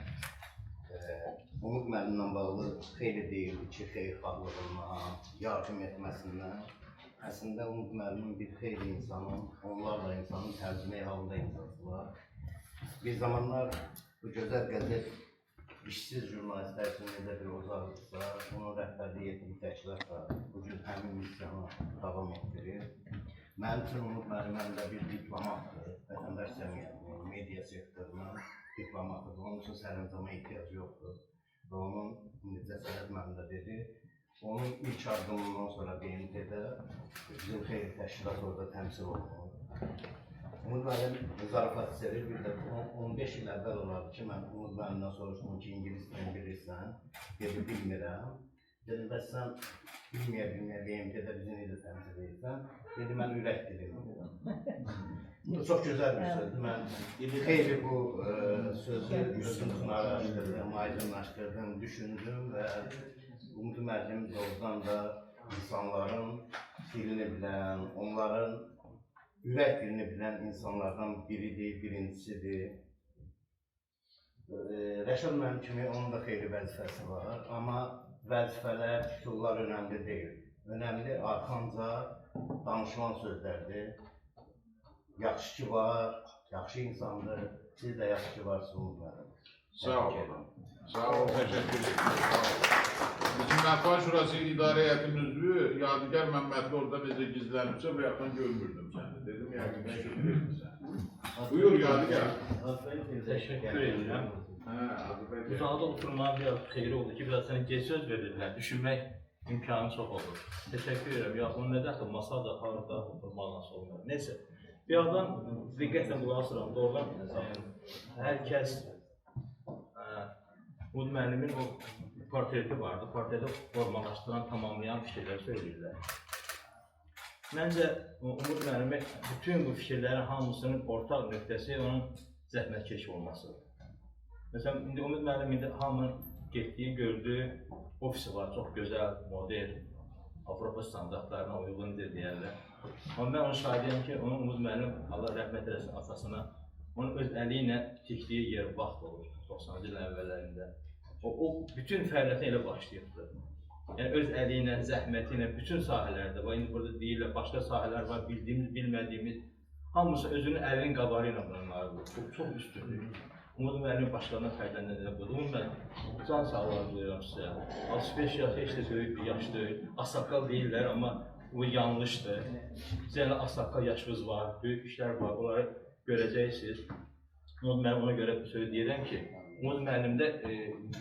Umud müəllimlə bağlı xeyli deyildi ki, xeyirxahlığından, yardım etməsindən. Əslində Umud müəllimin bir xeyli insanın, onlarla insanın tərcümə halında insansı var. Bir zamanlar bu gözəl qəzet işsiz jurnalistlər üçün necə bir uzaqlıqsa, onun rəhbərliyi etdiyi təşkilat da bugün həmin missiyanı davam etdirir. Mənim üçün Umud müəllim də bir diplomatdır, vətəndaş cəmiyyətinin, media sektorunun diplomatıdır. Onun üçün sərəncama ehtiyac yoxdur. Və onun, necə Sərət müəllim də dedi, onun ilk addımından sonra BMT-də bizim xeyli təşkilat orada təmsil olunur. Umud müəllim zarafat istəyir, bir də 15 il əvvəl olardı ki, mən Umud müəllimdən soruşdum ki, İngilis dilini bilirsən, dedi, bilmirəm. Dedim, bəs sən bilməyə BMT-də bizi necə təmsil edirsən? Dedi, mən ürək dilini bilirəm. Bu çox gözəl bir sözdür. Mən xeyli bu sözü özüm üçün araşdırdım, aydınlaşdırdım, düşündüm və Umud müəllim doğrudan da insanların dilini bilən, onların ürək dilini bilən insanlardan biridir, birincisidir. Rəşad müəllim kimi onun da xeyli vəzifəsi var, amma vəzifələr, titullar önəmli deyil. Önəmli arxanca danışılan sözlərdir. Yaxşı ki var, yaxşı insandır, siz də yaxşı ki varsınız Umud müəllim.
Sağ olun. Sağ olun, təşəkkür ederim. Bizim Mətbuat Şurası İdarə Heyətinin üzvü Yadigar Məmmədli orada necə gizlənibsə, bu yaxdan görmürdüm səni. Dedim, yəqin nə götürürsən. Buyur Yadigar.
Təşəkkür edirəm. Uzaqda oturmağa biraz xeyri oldu ki, biraz sənə gec söz verirlər, düşünmək imkanı çox olur. Təşəkkür edirəm. Ya, bunu nə dəxil masada, harada oturmaq nasıl olmuyor. Neyse, bir adam diqqətlə qulaq asıram, doğrudan hər kəs Umud müəllimin o portreti vardı, portreti formalaşdıran, tamamlayan fikirlər söyləyirlər. Məncə Umud müəllimin bütün bu fikirlərin hamısının ortaq nöqtəsi onun zəhmətkeş olmasıdır. Məsələn, indi Umud müəllim indi hamının getdiyi, gördüyü ofisi var, çox gözəl, modern, Avropa standartlarına uyğundur deyərlər. Amma mən onun şahidiyəm ki, onun Umud müəllim, Allah rəhmət eləsin atasına, onun öz əli ilə tikdiyi yer vaxt olur, 90-cı ilin əvvəllərində. O bütün fəaliyyətinə elə başlayıbdır. Yəni öz əli ilə, zəhməti ilə, bütün sahələrdə, indi burada deyirlər, başqa sahələr var, bildiyimiz, bilmədiyimiz, hamısı özünün əlinin qabarı ilə bunları olur, çox üstünlük. Umud müəllim başlarına fəydələnən də budur. Umud müəllim, can sağlığı duyuram sizə. 65 yaş heç də böyük bir yaş deyil. Assaqqal deyirlər, amma bu yanlışdır. Sizə assaqqal yaşınız var, böyük işlər var, onları görəcəksiniz. Umud müəllim ona görə söz deyirəm ki, Umud müəllimdə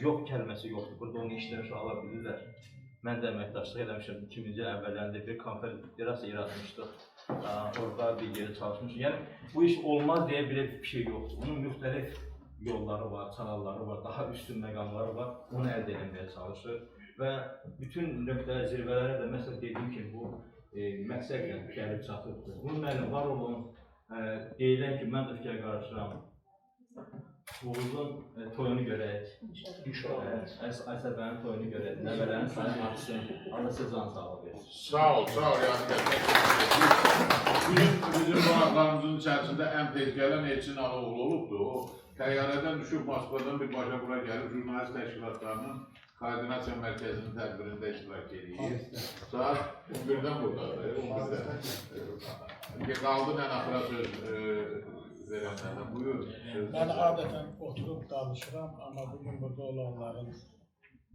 yox kəlməsi yoxdur. Burada onu işləmiş ala bilirlər. Mən də əməkdaşlıq eləmişəm. 2000-ci əvvəllərində bir konferans yaratmışdıq. Orada bir yeri çalışmışıq. Yəni, bu iş olmaz deyə belə bir şey yoxdur. Onun müxtəlif yolları var, çağalları var, daha üstün məqamları var. Onu əldə etməyə çalışır. Və bütün nöqtəli zirvələrə də məsələn dediyim ki, bu məqsədlə gəlib çatıbdır. Umud müəllim var olun, deyilən ki, mən də fikrə qarışıram. Uğuzun toyunu görək, Aysəbənin toyunu görək, nəvələrin sayını artsın, Allah sizə can sağlığı versin.
Sağ ol, sağ ol Bugün bizim qonaqlarımızın içərisində ən tez gələn Elçin Alıoğlu olubdur. O təyyarədən düşüb Moskvadan birbaşa bura gəlib jurnalist təşkilatlarının koordinasiya mərkəzinin tədbirində iştirak edir. Saat 11-dən buradadır, 11-dən. Qaldı ən axıra söz verənlərdən, buyur.
Mən adətən oturub danışıram, amma bugün burada olanların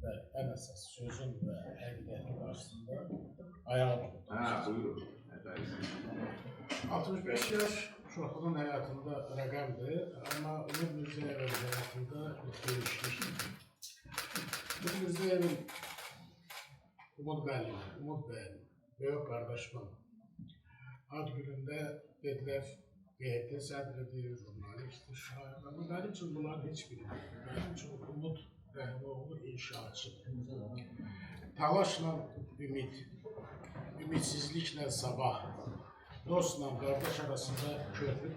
və ən əsas sözün və həqiqətin qarşısında ayağa durur.
Buyurun.
65 yaş
çoxunun həyatında rəqəmdir, amma Umud Mirzəyevin həyatında değişmişdir. Umud Mirzəyevin Umud bəyin, böyük qardaşımın ad günündə dedilər, QHT sədridir, jurnalistdir, şair. Amma mənim üçün bunların heç biri deyil. Mənim üçün Umud Rəhimoğlu inşaatçıdır. Təlaşla ümid, ümidsizliklə sabah, dostla qardaş arasında köprü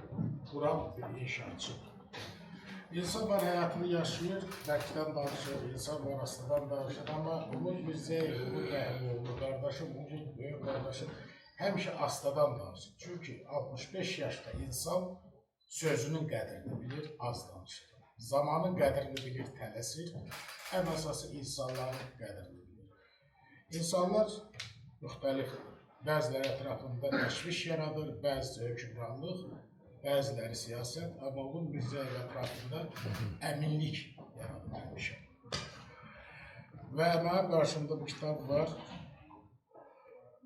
quran bir inşaatçıdır. İnsan var həyatını yaşayır, bərkdən danışır, insan var astadan danışır, amma Umud Mirzəyev, Umud Rəhimoğlu, qardaşım, Umud böyük qardaşım həmişə astadan danışır. Çünki 65 yaşda insan sözünün qədrini bilir, az danışır. Zamanın qədrini bilir, tələsir. Ən əsası insanların qədrini bilir. İnsanlar müxtəlifdir. Bəziləri ətrafında təşviş yaradır, bəzisi hökmranlıq, bəziləri siyasət, amma Umud Mirzəyev ətrafında əminlik yaradır həmişə. Və mənim qarşımda bu kitab var.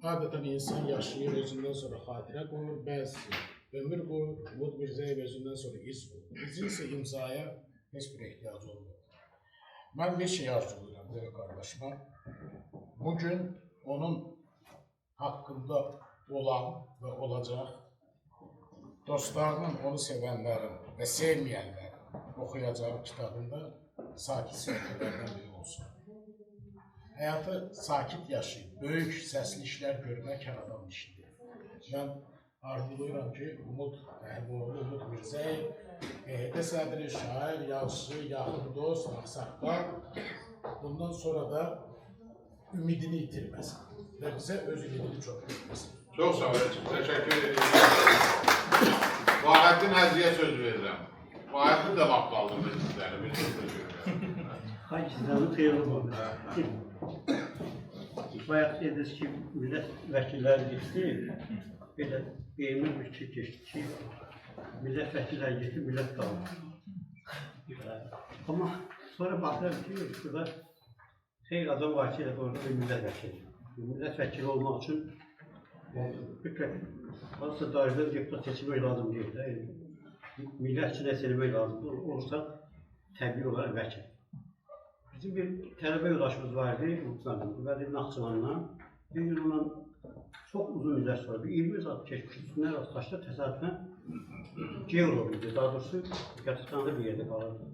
Adətən insan yaşayır, özündən sonra xatirə qoyur, bəzisi ömür qoyur, Umud Mirzəyev özündən sonra iz qoyur. İzin isə imzaya heç bir ehtiyac olmur. Mən bir şey arzulayıram böyük qardaşıma. Bugün onun haqqında olan və olacaq dostlarının, onu sevənlərin və sevməyənlərin oxuyacağı kitabında sakit söhbətlərdən biri olsun. Həyatı sakit yaşayıb, böyük səsli işlər görmək hər adam işidir. Mən arzulayıram ki, Umud Rəhimoğlu, Umud Mirzəyev, QHT sədri, şair, yazıcı, yaxın dost, ağsaqqal bundan sonra da ümidini itirməsin və bizə öz ümidini çox verməsin.
Çox sağ olun, təşəkkür edirəm. Vahəddin Həziyə söz verirəm. Vahəddin də vaxt qaldırdı sizləri, bir söz verirəm.
Hayır, sizden xeyirli oldu. Bayaq dediniz ki, millət vəkilləri getdi, belə beynimə bir şey keçdi ki, millət vəkilləri getdi, millət qaldı. Amma sonra baxıram ki, burada xeyr adam var ki, orada bir millət vəkili. Millət vəkili olmaq üçün varsa dairədə deputat seçilmək lazım deyil. Millət üçün seçilmək lazımdır, olursa təbii olaraq vəkil. Bizim bir tələbə yoldaşımız vardı, Müqəddədir Naxçıvandan. Bir gün ondan çox uzun illər sonra, bir 20 saat keçmiş üstündən rastlaşdı, təsadüfən geolog idi, daha doğrusu Qətirstanda bir yerdə qalırdı.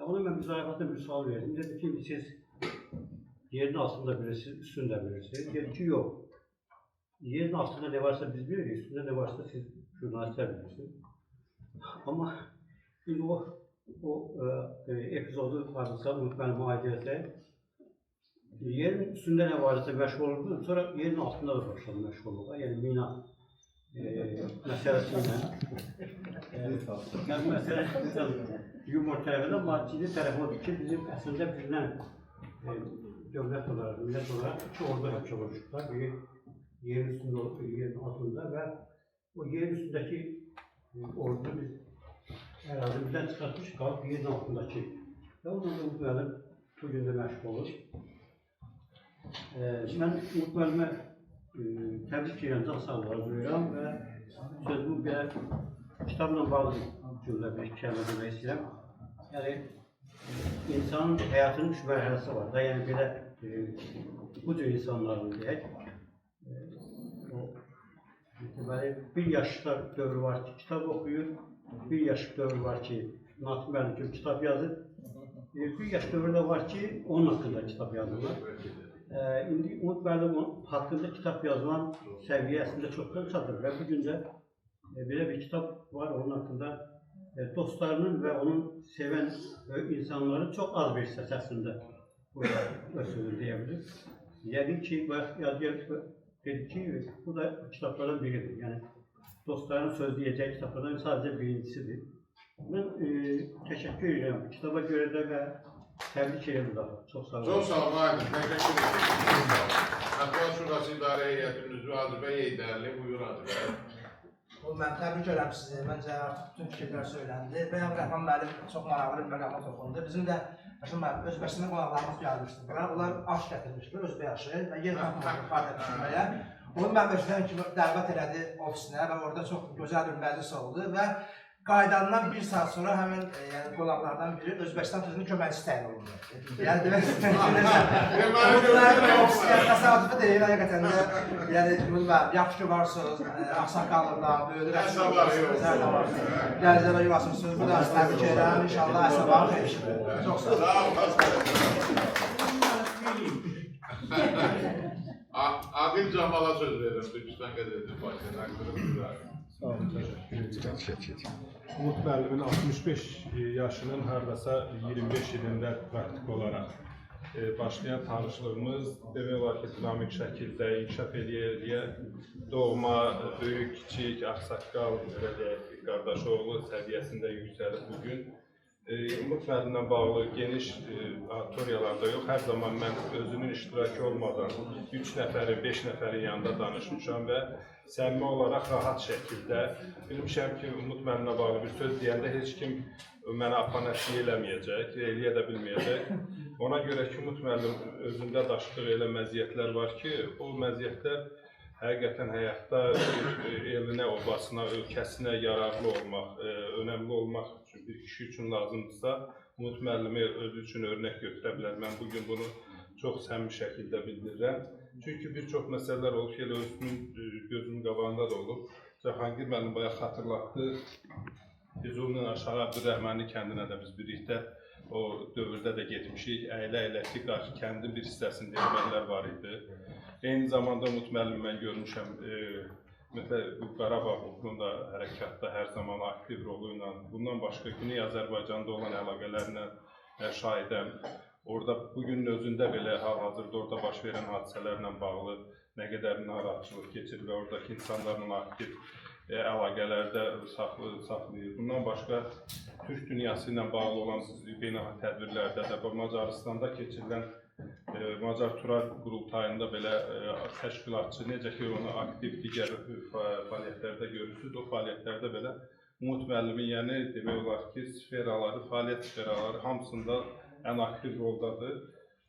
Ona mən müzarifatda bir sual verdim, dedi ki, siz yerin altında bilirsiniz, üstündə bilirsiniz. Dedi ki, yox. Yerin altında ne varsa biz bilirik, üstünde ne varsa siz jurnalistler bilirsiniz. Amma şimdi o epizodu varsa mənim aidiyəsə, yerin üstündə nə varsa məşğul olurdu, sonra yerin altında da başladı məşğul olurdu. Yəni mina məsələsi ilə. Məsələ yumor tərəfindən maddi tərəfi odur ki, bizim əslində bilinen dövlət olaraq, millət olaraq iki ordu həmşə olmuşlar. Biri yerin üstünde, yerin altında və o yerin üstündəki ordu biz ərazimizdən çıxartmış, qalıb yerin altındakı. Və ondan da Umud müəllim bu gün də məşğul olur. Mən Umud müəllimə təbrik edirəm, can sağlıqlar duyuram və sözümü belə kitabla bağlı cümlə bir kəlmə demək istəyirəm. Yəni, insanın həyatının üç mərhələsi var da, yəni belə bu cür insanların deyək. Bir yaşlı dövrü var ki, kitab oxuyur, bir yaş dövrü var ki, Natiq müəllim kimi kitab yazır, bir yaş dövrü də var ki, onun haqqında kitab yazırlar. İndi Umud müəllim haqqında kitab yazılan səviyyə əslində çoxdan çatır və bu gün də belə bir kitab var, onun haqqında dostlarının və onun sevən insanların çox az bir hissəsi əslində burada öz sözünü deyə bilir. Yəqin ki, yazıya dedi ki, bu da kitablardan biridir. Yəni, dostların söz deyəcək kitablardan sadəcə birincisidir. Mən təşəkkür edirəm kitaba görə də və təbrik edirəm daha. Çox sağ olun.
Çox sağ olun, Aydın. Təşəkkür edirəm. Mətbuat Şurası İdarə Heyətinin üzvü Azibə Heydərli, buyur Azibə.
Mən təbrik edirəm sizi. Məncə artıq bütün fikirlər söyləndi. Bəyəm Rəhman müəllim çox maraqlı bir məqama toxundu. Bizim də Özbəkistandan qonaqlarımız gəlmişdi. Onlar aş gətirmişdilər, özbək aşı və yer tapmaları xaricə pişirməyə.
Onu mən özümdən kimi dəvət elədi ofisinə və orada çox gözəl bir məclis oldu və qaydandan bir saat sonra həmin qonaqlardan biri Özbəkistan Turizmin köməkçisi təyin olundu. Yəni demək təsadüfi deyil, həqiqətən də yaxşı ki varsınız, ağsaqqallıqlar, böyüdür, əksələr var. Gənclərə yuvasınız, bu da təbrik edirəm, inşallah əsəbə xeyir. Çox sağ
olun. Adil Camal'a söz verirəm, Türkistan qəzetinin başkanı haqqında.
Sağ olun, təşəkkür edirəm. Umud müəllimin 65 yaşının hardasa 25 ilində praktik olaraq başlayan tanışlığımız demək olar ki, dinamik şəkildə inkişaf eləyə doğma, böyük, kiçik, ağsaqqal, qardaşoğlu səviyyəsində yüksəlib bugün. Umud müəllimlə bağlı geniş auditoriyalarda yox, hər zaman mən özünün iştirakı olmadan 3 nəfərin, 5 nəfərin yanında danışmışam və səmimi olaraq rahat şəkildə bilmişəm ki, Umud müəllimlə bağlı bir söz deyəndə heç kim mənə apanəşlik eləməyəcək, eləyə də bilməyəcək. Ona görə ki, Umud müəllim özündə daşıdığı elə məziyyətlər var ki, o məziyyətlər həqiqətən həyatda elinə, obasına, ölkəsinə yararlı olmaq, önəmli olmaq üçün bir kişi üçün lazımdırsa, Umud müəllimi özü üçün örnək götürə bilər. Mən bugün bunu çox səmimi şəkildə bildirirəm. Çünki bir çox məsələlər olub ki, elə özümün gözümün qabağında da olub. Cahangir müəllim bayaq xatırlatdı. Biz onunla aşağı Abdurrəhmanlı kəndinə də biz birlikdə o dövrdə də getmişik. Əylə-əylə ki, kəndin bir hissəsində ermənilər var idi. Eyni zamanda Umud müəllim mən görmüşəm, Qarabağ uğrunda hərəkatda hər zaman aktiv rolu ilə, bundan başqa Güney Azərbaycanda olan əlaqələrlə şahidəm. Orada bugünün özündə belə hal-hazırda orada baş verən hadisələrlə bağlı nə qədər narahatçılıq keçir və oradakı insanlarla aktiv əlaqələrdə saxlayır. Bundan başqa Türk dünyası ilə bağlı olan beynəlxalq tədbirlərdə də Macaristanda keçirilən Macar Turar qurultayında belə təşkilatçı, necə ki onu aktiv digər fəaliyyətlərdə görürsünüz, o fəaliyyətlərdə belə Umud müəllimin, yəni demək olar ki, fəaliyyət sferaları hamısında ən aktiv roldadır.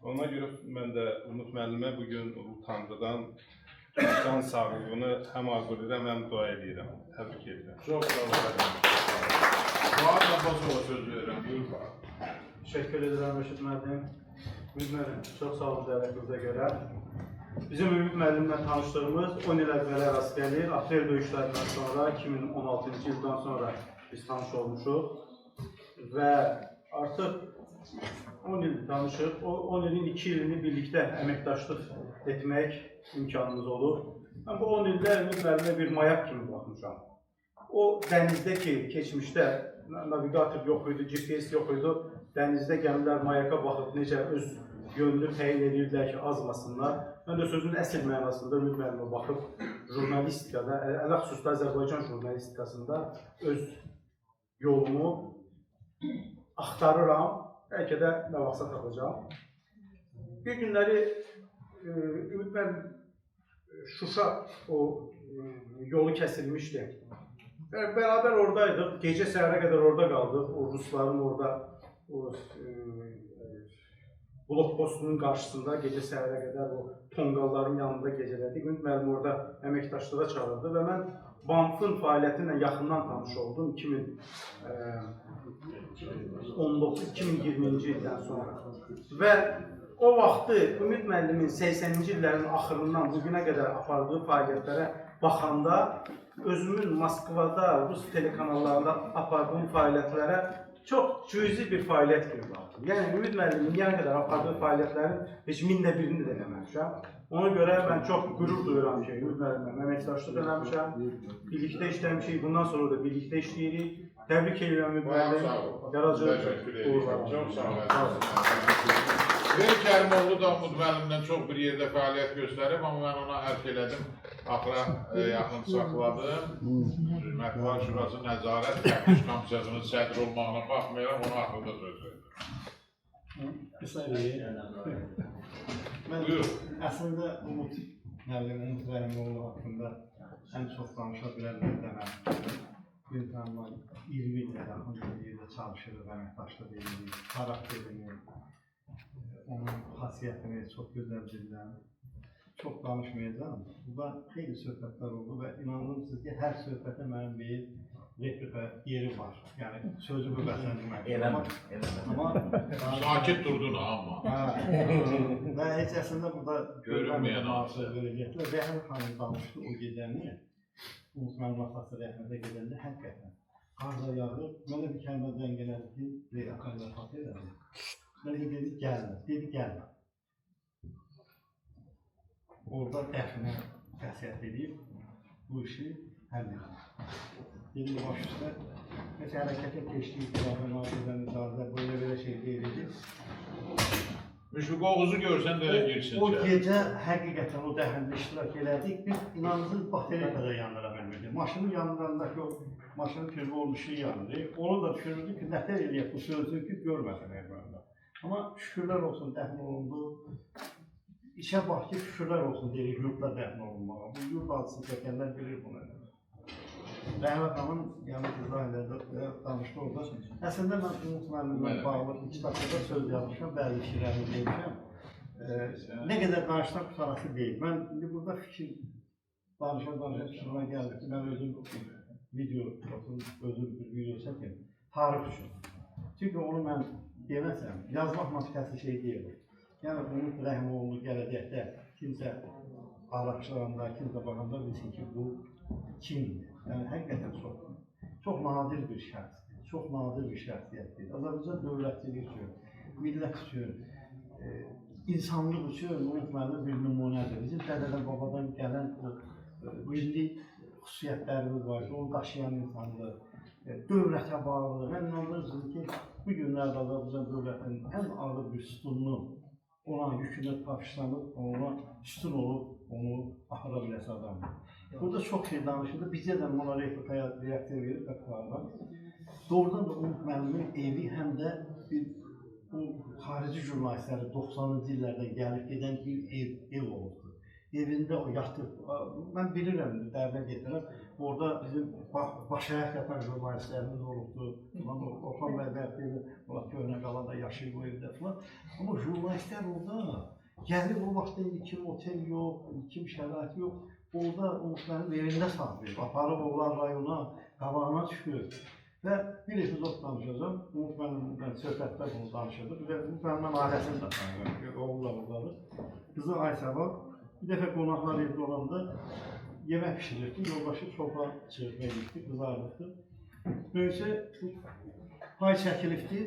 Ona görə mən də Umud müəllimə bugün Tanrıdan can sağlığını həm arzulayıram, həm dua edirəm. Təbrik edirəm.
Çox sağ olun. Fuad Abbasova söz verirəm, buyur Fuad.
Təşəkkür edirəm Rəşid müəllim. Ümid müəllim, çox sağ olun dəvətinizə görə. Bizim Ümid müəllimlə tanışdığımız 10 il əvvələ rast gəlir. Aprel döyüşlərindən sonra, 2016-cı ildən sonra biz tanış olmuşuq və artıq 10 il tanışıq. O 10 ilin 2 ilini birlikdə əməkdaşlıq etmək imkanımız olur. Mən bu 10 ildə Ümid müəllimə bir mayak kimi baxmışam. O dənizdə ki, keçmişdə navigator yox idi, GPS yox idi, dənizdə gəmilər mayaka baxıb necə öz yönünü təyin edirdilər ki, azmasınlar. Mən də sözün əsl mənasında Ümid müəllimə baxıb jurnalistikada, ələxüsusda Azərbaycan jurnalistikasında öz yolumu axtarıram, bəlkə də nə vaxtsa tapacağam. Bir günləri Ümid müəllim Şuşa o yolu kəsilmişdi. Beraber oradaydık, gece səhərə qədər orada qaldıq, o Rusların orada blokpostunun qarşısında gece səhərə qədər o tonqalların yanında gecələdik. Ümid müəllim orada əməkdaşlığa çağırdı və mən bankın fəaliyyəti ilə yaxından tanış oldum 2019-2020-ci ildən sonra. Və o vaxtı Ümid müəllimin 80-ci illərin axırından bugünə qədər apardığı fəaliyyətlərə baxanda özümün Moskvada, Rus telekanallarında apardığım fəaliyyətlərə çox cüzi bir fəaliyyət kimi baxdım. Yəni, Ümid müəllimin yana qədər apardığı fəaliyyətlərin heç mində birini də eləməmişəm. Ona görə mən çox qürur duyuram ki, Ümid müəllimlə əməkdaşlıq eləmişəm, birlikdə işləmişik, bundan sonra da birlikdə işləyirik. Təbrik edirəm Ümid müəllim, yaradıcı uğurlar.
Çox sağ olun. Vəli Kərimoğlu da Umud müəllimlə çox bir yerdə fəaliyyət göstərib, amma mən ona ərk elədim, axıra yaxın saxladım. Mətbuat Şurası Nəzarət Təbliğ Komissiyasının sədri olmağına baxmayaraq, ona axırda söz verdim.
Mən əslində Umud müəllim haqqında ən çox danışa bilənlərdən bir tanıma 20 ildə yaxın bir yerdə çalışırıq, əməkdaşlıq edirik, xarakterini, onun xasiyyətini çox gözəl bilirəm. çok danışmayacağım. Burada xeyli söhbətlər oldu və inandım ki, hər söhbətə mənim bir replika yeri var. Yəni sözümü bəsləndirmək. Amma
sakit durdun amma.
Və heç əslində burada
görünməyən
söz verəcəklər. Rəhim xanım danışdı o gecəni. Unutmanın atası rəhmətə gedəndə həqiqətən qarda yağır. Mənə bir kəlmə zəng elədi ki, Akarlar Fatih elədi. Mənə dedi, gəlmə. Dedi, gəlmə. Orada dəfnə vəsiyyət edib, bu işi həll edir. Dedim, baş üstə, heç hərəkətə keçdiyi qılavın nazirdən icazə belə şey deyilir.
Müşfiq Oğuz'u görsən də girsin.
O gecə həqiqətən o dəfndə iştirak elədik. Biz inanırsınız bateriya qədər yandıra bilmirdik. Maşını yandırandakı o maşının pürvü olmuşu yandı. Onu da düşünürdük ki, nətər eləyək bu sözü ki, görməsin Ermənilər. Amma şükürlər olsun dəfn olundu. İşə bax ki, şükürlər olsun deyirik yurtla dəfn olunmağa. Bu yurt adısı çəkənlər bilir bunu. Rəhmət xanım, yəni İsraillərdə danışdı orada. Əslində mən Umut müəllimlə bağlı kitabda söz yazmışam, bəzi fikirlərimi demişəm. Nə qədər danışdan qutarası deyil. Mən indi burada fikir danışan fikrime gəldi ki, mən özüm video çəkim, tarix üçün. Çünki onu mən deməsəm, yazmaq maskəsi şey deyil. Yəni Umut Rəhimoğlu gələcəkdə kimsə araşdıranda, kimsə baxanda bilsin ki, bu kimdir? Yəni həqiqətən çox nadir bir şəxsdir, çox nadir bir şəxsiyyətdir. Azərbaycan dövlətçilik üçün, millət üçün, insanlıq üçün Umut müəllim bir nümunədir. Bizim dədədən, babadan gələn milli xüsusiyyətlərimiz var ki, onu daşıyan insandır, dövlətə bağlı. Mən inanırsınız ki, bu günlərdə Azərbaycan dövlətinin ən ağır bir sütununu ona yükünü tapışlanıb, ona üstün olub, onu axıra biləsi adamdır. Burada çox şey danışıldı, bizə də ona reaksiya verir qapılardan. Doğrudan da Umut müəllimin evi həm də bu xarici jurnalistləri 90-cı illərdən gəlib gedən bir ev olubdur. Evində o yatıb, mən bilirəm, dərdə getirəm, orada bizim baş ayaq yapan jurnalistlərimiz olubdur. Orxan Bədərdir, köhnə qalanda yaşayıb o evdə falan. Amma jurnalistlər orada gəlib o vaxtda kim otel yox, kim şərait yox, orada Umut müəllim evində saxlayıb, aparıb oğlan rayona, qabağına çıxıyor. Və bir epizod danışacağım, Umut müəllimlə söhbətdə bunu danışırdı. Bir də Umut müəllimlə ailəsini də tanıyırım, oğullar oradadır. Qızı Aysaba bir dəfə qonaqlar evdə olanda yemək pişirirdi, yoldaşı çoxla çırpmaya gitti, qızarlıqdı. Böyükcə pay çəkilibdi,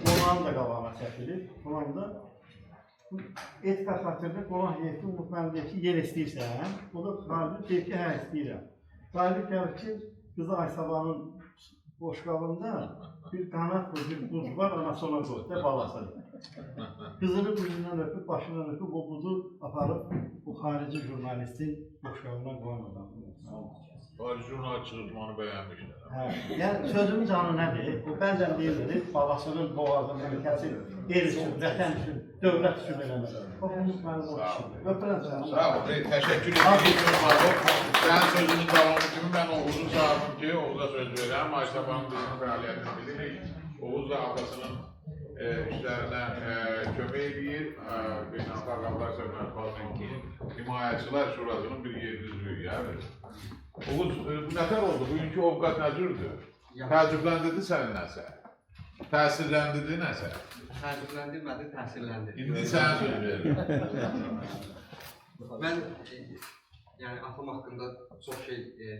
qonağın da qabağına çəkilib, qonağın da et xatırda qonaq yeyibdi, Umut müəllim deyir ki, yer istəyirsən, o da Xalid deyir ki, hə istəyirəm. Xalid gəlir ki, qızı Aysabanın boşqabında bir qanat bir buz var, anası ona qoydu, balasıdır. Qızını buzundan öpüb, başından öpüb, o buzu aparıb bu xarici jurnalistin boşqabına qoyan adamdır.
Xarici jurnalist çıxırtmanı bəyənmişlər.
Yəni sözümün canı nədir? O bəzən deyilir, babasının boğazını kəsib, el üçün, vətən üçün, dövlət üçün eləmir. O Umut müəllim o kişidir. Öpürəm səni.
Sağ ol, təşəkkür edirəm. Sənin sözünün davamı kimi mən Oğuz'u çağırdım ki, Oğuz'a söz verəm. Aysabanın bizim fəaliyyətini bilirik. Oğuz da ablasının işlərinə kömək edir. Beynəlxalq Ablasya Mətbuatının Himayəçilər Şurasının bir yerli üzvüyü. Oğuz, bu nətər oldu? Bugünkü ovqat nə cürdür? Təəccübləndirdi səni nəsə? Təsirləndirdi nəsə?
Təəccübləndirmədi, təsirləndirdi.
İndi sənə söz verir.
Mən yəni atam haqqında çox şey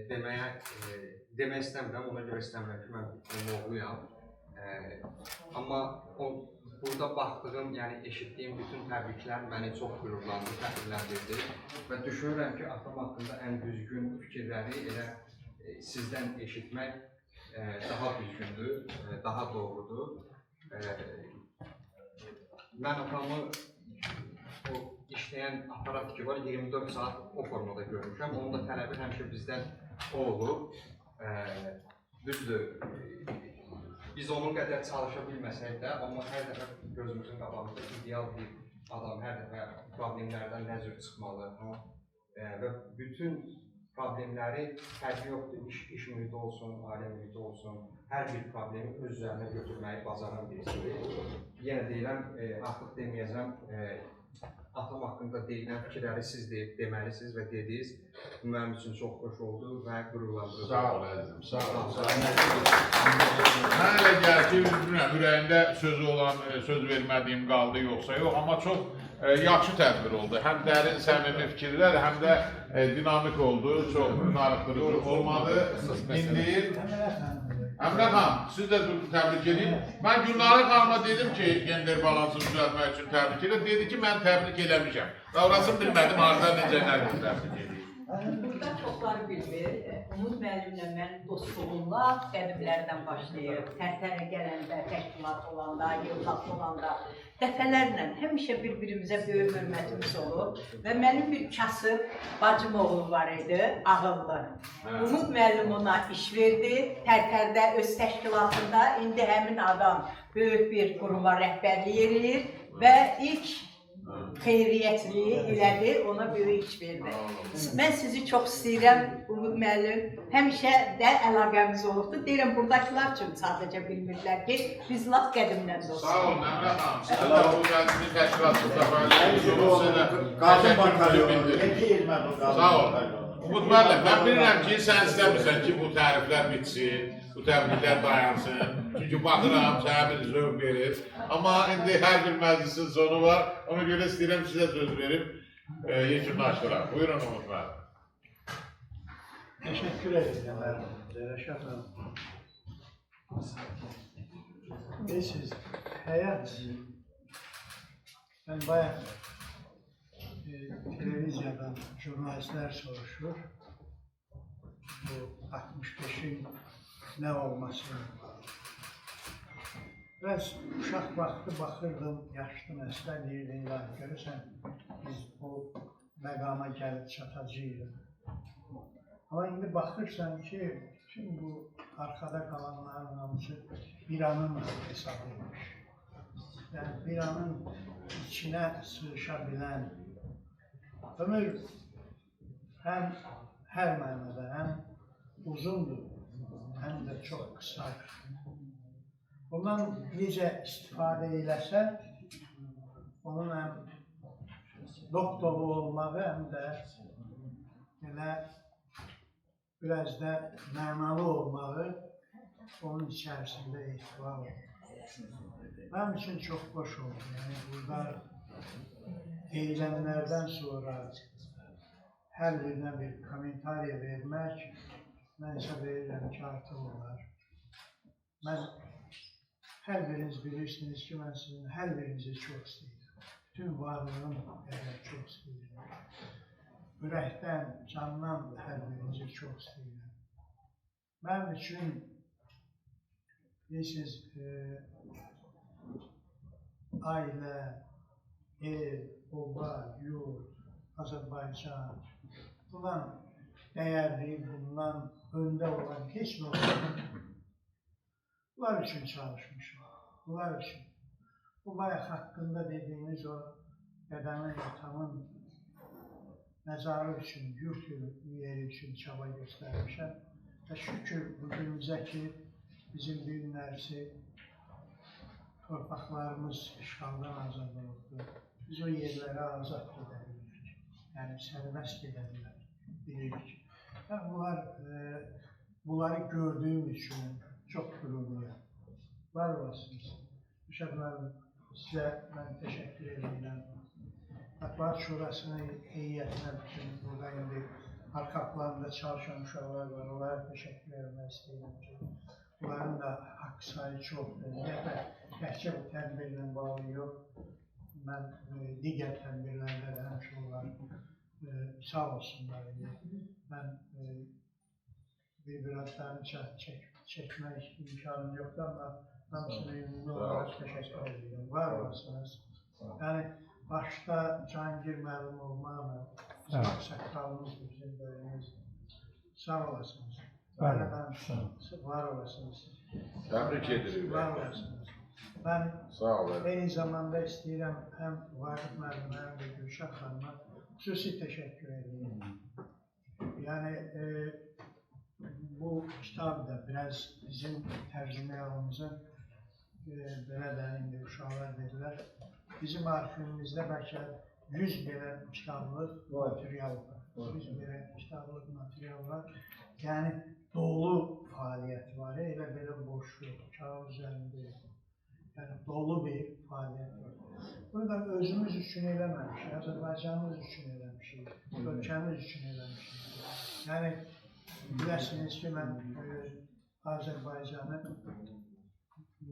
demək istəmirəm, ona görə istəmirəm ki, mən onun oğluyam. Amma burada baxdığım, yəni eşitdiyim bütün təbriklər məni çox qürurlandı, təbriklendirdi və düşünürəm ki, atam haqqında ən düzgün fikirləri elə sizdən eşitmək daha düzgündür, daha doğrudur. Mən atamı o işləyən aparat ki var, 24 saat o formada görmüşəm. Onun da tələbi həmişə bizdən o olub. Düzdür, biz onun qədər çalışa bilməsək də, amma hər dəfə gözümüzün qabağında ideal bir adam, hər dəfə problemlərdən nəzir çıxmalı və bütün problemləri fərqi yoxdur, iş mühiti olsun, ailə mühiti olsun, hər bir problemi öz üzərinə götürməyi bacaran birisidir. Yenə deyirəm, artıq deməyəcəm, atam haqqında deyilən fikirləri siz deməlisiniz və dediniz. Bu mənim üçün çox xoş oldu və qürurlandırıcı.
Sağ ol əzizim, sağ ol. Mən elə gəlir ki, bilmirəm, ürəyində sözü olan, söz vermədiyim qaldı yoxsa yox, amma çox yaxşı tədbir oldu. Həm dərin, səmimi fikirlər, həm də dinamik oldu, çox narıqdırıcı olmadı. İndi Əmrə xanım, siz də təbrik edin. Mən Gülnara xanıma dedim ki, gender balansını düzəltmək üçün təbrik edin. Dedi ki, mən təbrik eləmişəm. Və orasını bilmədim, harada necə təbrik edin.
Burada çoxları bilmir. Umud müəllimlə mən dostluğumla qədimlərdən başlayıb, Tərtərə gələndə, təşkilat olanda, yığılaq olanda dəfələrlə həmişə bir-birimizə böyük hörmətimiz olur və mənim bir kasıb bacım oğlu var idi, ağıllı. Umud müəllim ona iş verdi, Tərtərdə öz təşkilatında indi həmin adam böyük bir quruma rəhbərlik edir və ilk xeyriyyətliyi elədi, ona böyük iş verdi. Mən sizi çox istəyirəm, Umud müəllim. Həmişə də əlaqəmiz olubdur. Deyirəm, buradakılar üçün sadəcə bilmirlər ki, biz laf qədimdən dostuz.
Sağ olun, Əmrə xanım. Siz də bu qəzini təşkilatınızda fəaliyyətiniz Sağ olun. Umud müəllim, mən bilirəm ki, sən istəmirsən ki, bu təriflər bitsin, bu təbriklər dayansın. Çünki baxıram, sənə bir zövq verir. Amma indi hər bir məclisin sonu var. Ona görə istəyirəm sizə söz verib yekunlaşdıraq. Buyurun Umud müəllim.
Teşekkür ederim. Reşat Hanım. Bilirsiniz, hayat, ben bayağı televizyadan jurnalistler soruşur. Bu 65'in ne olması. Biraz uşaq vaxtı baxırdım, yaşlı nəslə deyirlər, görürsən, biz bu məqama gəlib çatacağıq. Ama indi baxırsan ki, şimdi bu arkada kalanların hamısı İran'ın hesabıymış. Yani İran'ın içine sığışabilen ömür hem her manada hem uzundur hem de çok kısa. Bundan necə istifadə eləsə, onun hem doktoru olmağı hem de elə biraz da mənalı olmağı onun içərisində etibar olur. Mənim üçün çox xoş oldu. Yəni, burada deyilənlərdən sonra hər birinə bir komentariya vermək, mən hesab edirəm ki, artıq olar. Mən hər biriniz bilirsiniz ki, mən sizin hər birinizi çox istəyirəm. Bütün varlığım çox istəyirəm. Ürəkdən, candan hər birinizi çox istəyirəm. Mənim üçün, bilirsiniz, ailə, ev, oba, yurt, Azərbaycan, bundan dəyərli, bundan öndə olan heç nə olmadı. Bunlar üçün çalışmışım, bunlar üçün. Bu bayaq haqqında dediyiniz o qədəmin, atamın məzarı üçün, yurt yeri üçün çaba göstərmişəm. Və şükür bugünümüzə ki, bizim bir günlərisi torpaqlarımız işğaldan azad oldu. Biz o yerlərə azad gedə bilirik. Yəni, sərbəst gedə bilirik. Bunları gördüyüm üçün çox qürurluyum. Var olasınız. Rəşad müəllim, sizə mən təşəkkür edirəm. Matbuat Şurası'nın heyətine bütün burada indi arka planda çalışan uşaqlar var. Onlara təşəkkür etmək istəyirəm ki, bunların da haqq sayı çoxdur. Təkcə bu tədbirlə bağlı yox. Mən digər tədbirlərdə də həmişə onlar sağ olsunlar. Mən bir-bir adlarını çəkmək imkanım yoxdur, amma hamısına ümumi olaraq təşəkkür edirəm. Var olasınız. Yəni, başda Cahangir müəllim olmaqla bizim saqqalımızdır, bizim böyümüz. Sağ olasınız. Var olasınız.
Təbrik edirik.
Var olasınız. Mən eyni zamanda istəyirəm həm Vahid müəllimə, həm də Gülşah xanıma xüsusi təşəkkür edirəm. Yəni, bu kitab da biraz bizim tərcüməyalımızın belə də indi uşaqlar dedilər. Bizim arxivimizdə bəlkə
100 belə kitabılıq material var. 100 belə kitabılıq material var. Yəni dolu fəaliyyət var. Elə belə boş yox, kağız üzərində yox. Yəni dolu bir fəaliyyət var. Bunu da özümüz üçün eləməmişik, Azərbaycanımız üçün eləmişik, ölkəmiz üçün eləmişik. Yəni biləsiniz ki, mən Azərbaycanı,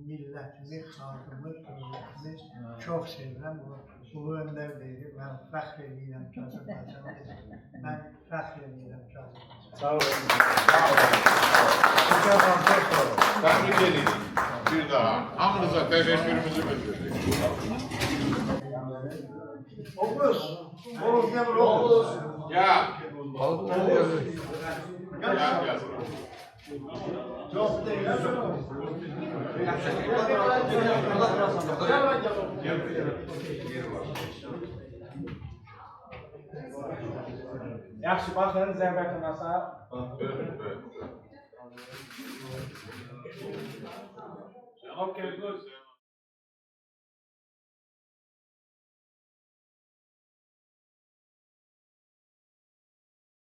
millətimi, xalqımı, dövlətimi çox sevirəm. Ulu Öndər deyir, mən fəxr edirəm ki, Azərbaycanı mən fəxr edirəm ki, Azərbaycanı.
Sağ olun. Təbrik edirik. Bir daha. Hamınıza təşəkkürümüzü bildirdik.
Oğuz, Oğuz ne var Oğuz?
Gel.
Gel.
Gel.
Çok değil.
Yaxşı, baxın, zəhmət olmasa.
Cənab Kergöz.